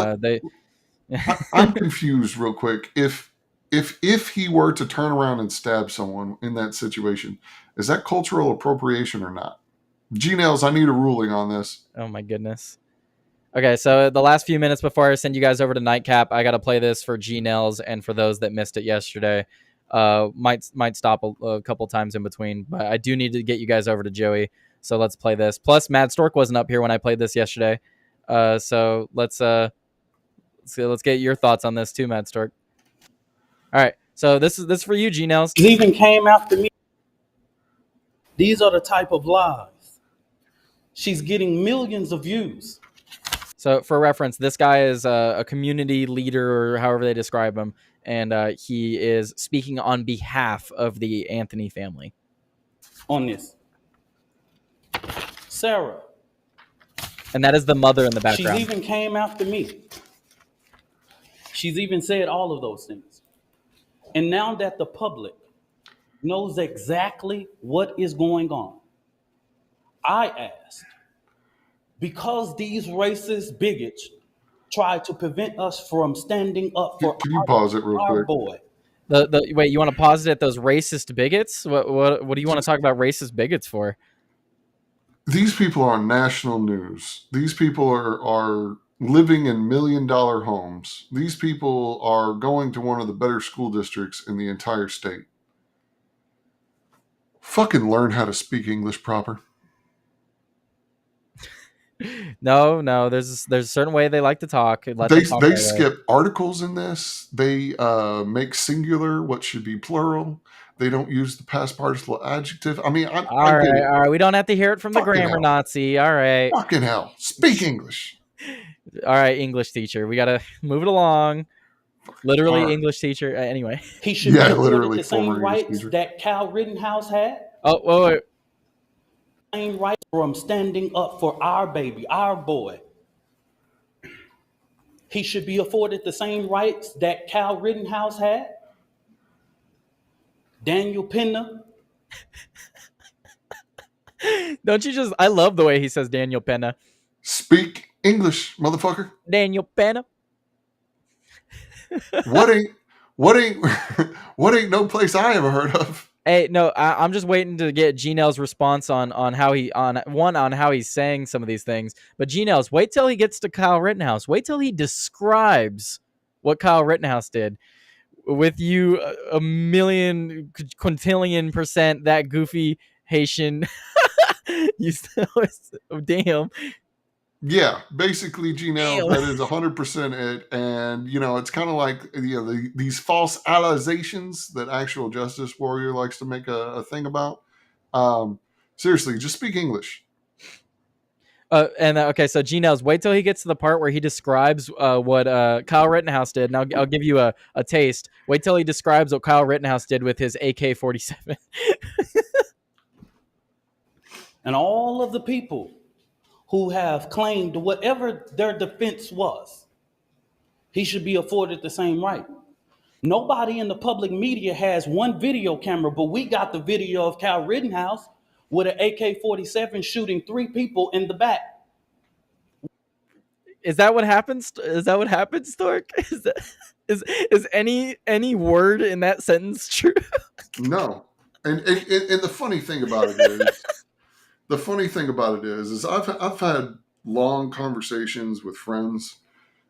I'm confused real quick. If he were to turn around and stab someone in that situation, is that cultural appropriation or not? G-Nails, I need a ruling on this. Oh my goodness. Okay, so the last few minutes before I send you guys over to Nightcap, I got to play this for G-Nails and for those that missed it yesterday. Might stop a couple times in between, but I do need to get you guys over to Joey. So let's play this. Plus, Mad Stork wasn't up here when I played this yesterday. So let's get your thoughts on this too, Mad Stork. All right, so this is for you, G-Nails. He even came after me. These are the type of lies. She's getting millions of views. So for reference, this guy is a community leader, or however they describe him, and he is speaking on behalf of the Anthony family. On this. Sarah. And that is the mother in the background. She's even came after me. She's even said all of those things. And now that the public knows exactly what is going on, I asked, because these racist bigots try to prevent us from standing up for Can you pause it real quick? Boy. Wait, you want to pause it at those racist bigots? What do you want to talk about racist bigots for? These people are on national news. These people are living in $1 million homes. These people are going to one of the better school districts in the entire state. Fucking learn how to speak English proper. No. There's a certain way they like to talk. Let them talk They their way. skip articles in this. They make singular what should be plural. They don't use the past participle adjective. I mean, I All get right, it. all right. We don't have to hear it from the Fucking grammar hell. Nazi. All right. Fucking hell. Speak English. All right, English teacher. We got to move it along. Literally, All right. English teacher. Anyway. He should Yeah, be afforded literally the same former English rights teacher. that Cal Rittenhouse had. Oh, wait. Same rights from standing up for our baby, our boy. He should be afforded the same rights that Cal Rittenhouse had. Daniel Penna. Don't you just? I love the way he says Daniel Penna. Speak English, motherfucker. Daniel Penna. What ain't what ain't no place I ever heard of. Hey, no, I'm just waiting to get G-Nail's response on how he's saying some of these things. But G-Nail's, wait till he gets to Kyle Rittenhouse. Wait till he describes what Kyle Rittenhouse did. With you a million quintillion % that goofy Haitian. You still, damn. Yeah, basically, Gino, Damn. that is 100% it. And, it's kind of like, these false allegations that actual justice warrior likes to make a thing about. Seriously, just speak English. Okay, so G-Nails, wait till he gets to the part where he describes what Kyle Rittenhouse did. And I'll give you a taste. Wait till he describes what Kyle Rittenhouse did with his AK-47. And all of the people who have claimed whatever their defense was, he should be afforded the same right. Nobody in the public media has one video camera, but we got the video of Cal Rittenhouse with an AK-47 shooting 3 people in the back. Is that what happens? Is that what happens, Stork? Is any word in that sentence true? No. And the funny thing about it is, I've had long conversations with friends,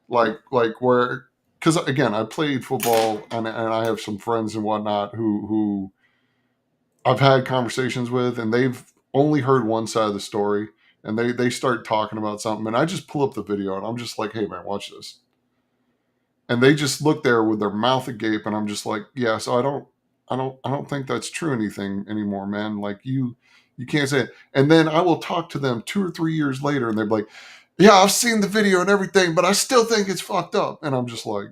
like where, because again, I played football and I have some friends and whatnot who I've had conversations with, and they've only heard one side of the story, and they start talking about something, and I just pull up the video and I'm just like, hey man, watch this. And they just look there with their mouth agape, and I'm just like, yeah, so I don't think that's true anything anymore, man. Like you can't say it. And then I will talk to them 2 or 3 years later, and they're like, yeah, I've seen the video and everything, but I still think it's fucked up. And I'm just like,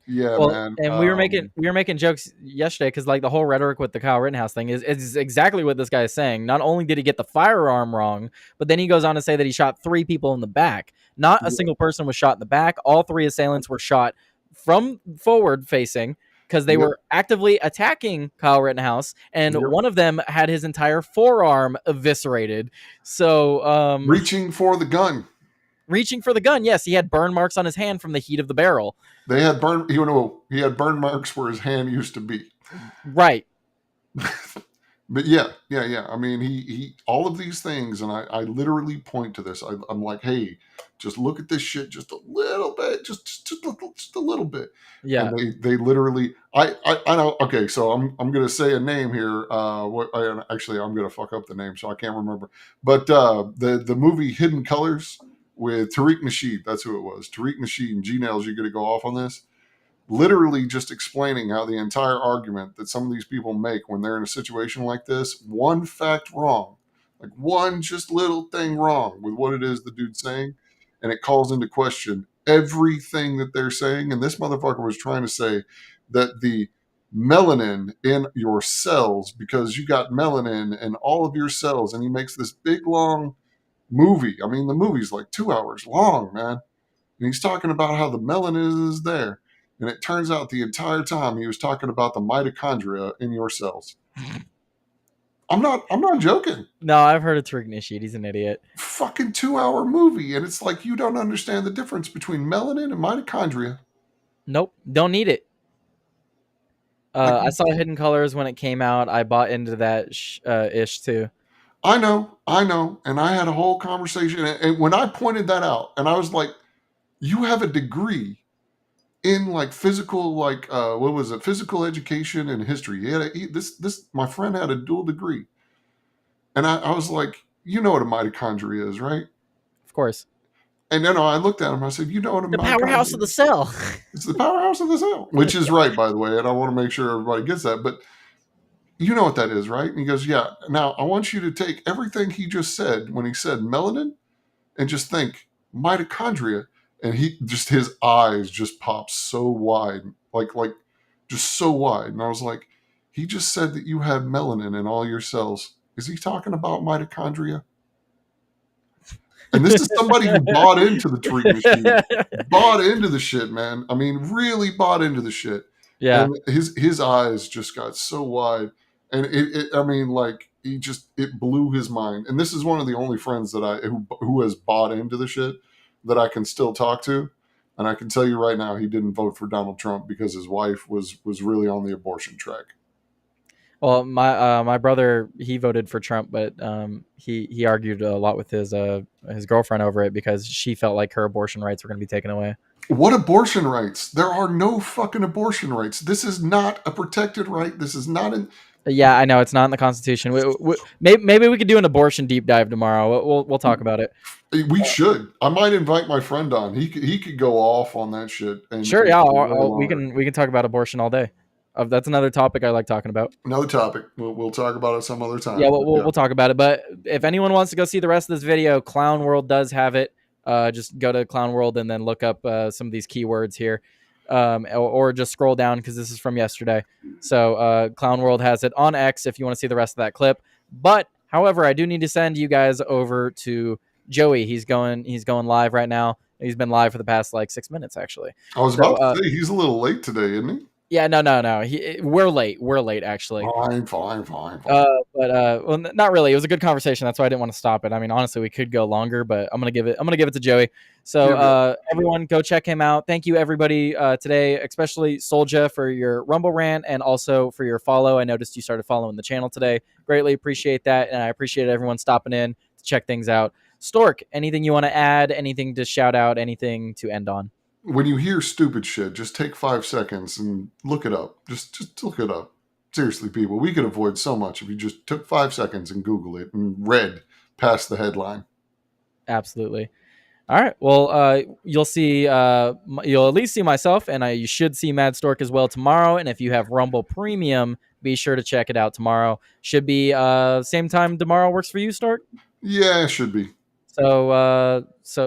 yeah, well, man. And we were making jokes yesterday because like the whole rhetoric with the Kyle Rittenhouse thing is exactly what this guy is saying. Not only did he get the firearm wrong, but then he goes on to say that he shot 3 people in the back. Not a single person was shot in the back. All 3 assailants were shot from forward facing because they were actively attacking Kyle Rittenhouse, and one of them had his entire forearm eviscerated. So reaching for the gun. Yes, he had burn marks on his hand from the heat of the barrel. They had he had burn marks where his hand used to be. Right. But yeah. I mean, he all of these things, and I literally point to this. I'm like, hey, just look at this shit just a little bit, just a little bit. Yeah. And they literally, I know. Okay, so I'm gonna say a name here. Actually, I'm gonna fuck up the name, so I can't remember. But the movie Hidden Colors with Tariq Nasheed, that's who it was. Tariq Nasheed and G-Nails, you're gonna go off on this. Literally just explaining how the entire argument that some of these people make when they're in a situation like this, one fact wrong, like one just little thing wrong with what it is the dude's saying, and it calls into question everything that they're saying. And this motherfucker was trying to say that the melanin in your cells, because you got melanin in all of your cells, and he makes this big long movie. I mean, the movie's like 2 hours long, man. And he's talking about how the melanin is there. And it turns out the entire time he was talking about the mitochondria in your cells. I'm not joking. No, I've heard of Tariq Nasheed. He's an idiot. Fucking 2-hour movie. And it's like, you don't understand the difference between melanin and mitochondria. Nope. Don't need it. I saw Hidden Colors when it came out. I bought into that ish too. I know. And I had a whole conversation. And when I pointed that out, and I was like, you have a degree in like physical, like what was it? Physical education and history. This my friend had a dual degree, and I was like, you know what a mitochondria is, right? Of course. And then I looked at him. I said, "You know what? The powerhouse of the cell. It's the powerhouse of the cell," which is right, by the way. And I want to make sure everybody gets that. But you know what that is, right? And he goes, "Yeah." Now I want you to take everything he just said when he said melanin, and just think mitochondria, and his eyes just popped so wide, like just so wide. And I was like, he just said that you have melanin in all your cells. Is he talking about mitochondria? And this is somebody who bought into the treat machine, bought into the shit, man. I mean, really bought into the shit. Yeah. And his eyes just got so wide, and it blew his mind. And this is one of the only friends that who has bought into the shit that I can still talk to. And I can tell you right now, he didn't vote for Donald Trump because his wife was really on the abortion track. Well, my brother, he voted for Trump, but he argued a lot with his girlfriend over it because she felt like her abortion rights were going to be taken away. What abortion rights? There are no fucking abortion rights. This is not a protected right. This is not an. Yeah, I know it's not in the Constitution. Maybe we could do an abortion deep dive tomorrow. We'll talk about it. We should. I might invite my friend on. He could go off on that shit. And sure, yeah. We can talk about abortion all day. That's another topic I like talking about. Another topic. We'll talk about it some other time. Yeah, we'll talk about it. But if anyone wants to go see the rest of this video, Clown World does have it. Just go to Clown World and then look up some of these keywords here, or just scroll down because this is from yesterday. So Clown World has it on X if you want to see the rest of that clip. But however, I do need to send you guys over to Joey. He's going live right now. He's been live for the past like 6 minutes actually. I was about to say he's a little late today, isn't he? Yeah, no. We're late actually. Fine. Well, not really. It was a good conversation. That's why I didn't want to stop it. I mean, honestly, we could go longer, but I'm gonna give it to Joey. So everyone, go check him out. Thank you everybody today, especially Solja for your Rumble rant and also for your follow. I noticed you started following the channel today. Greatly appreciate that, and I appreciate everyone stopping in to check things out. Stork, anything you want to add? Anything to shout out? Anything to end on? When you hear stupid shit, just take 5 seconds and look it up. Just look it up. Seriously, people, we could avoid so much if you just took 5 seconds and Google it and read past the headline. Absolutely. All right. Well, you'll see. You'll at least see myself, and you should see Mad Stork as well tomorrow. And if you have Rumble Premium, be sure to check it out tomorrow. Should be same time tomorrow works for you, Stork? Yeah, it should be. So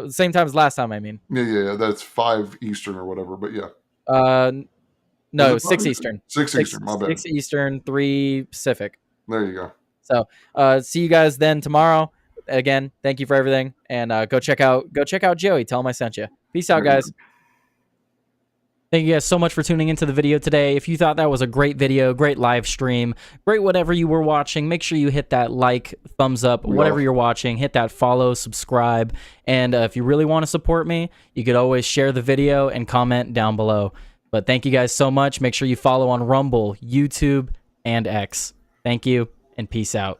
same time as last time, I mean. Yeah. That's 5 Eastern or whatever, but yeah. No, 6 Eastern. 6 Eastern, my bad. 6 Eastern, 3 Pacific. There you go. So see you guys then tomorrow. Again, thank you for everything. And go check out Joey. Tell him I sent you. Peace out, guys. Thank you guys so much for tuning into the video today. If you thought that was a great video, great live stream, great whatever you were watching, make sure you hit that like, thumbs up, whatever you're watching. Hit that follow, subscribe. And if you really want to support me, you could always share the video and comment down below. But thank you guys so much. Make sure you follow on Rumble, YouTube, and X. Thank you, and peace out.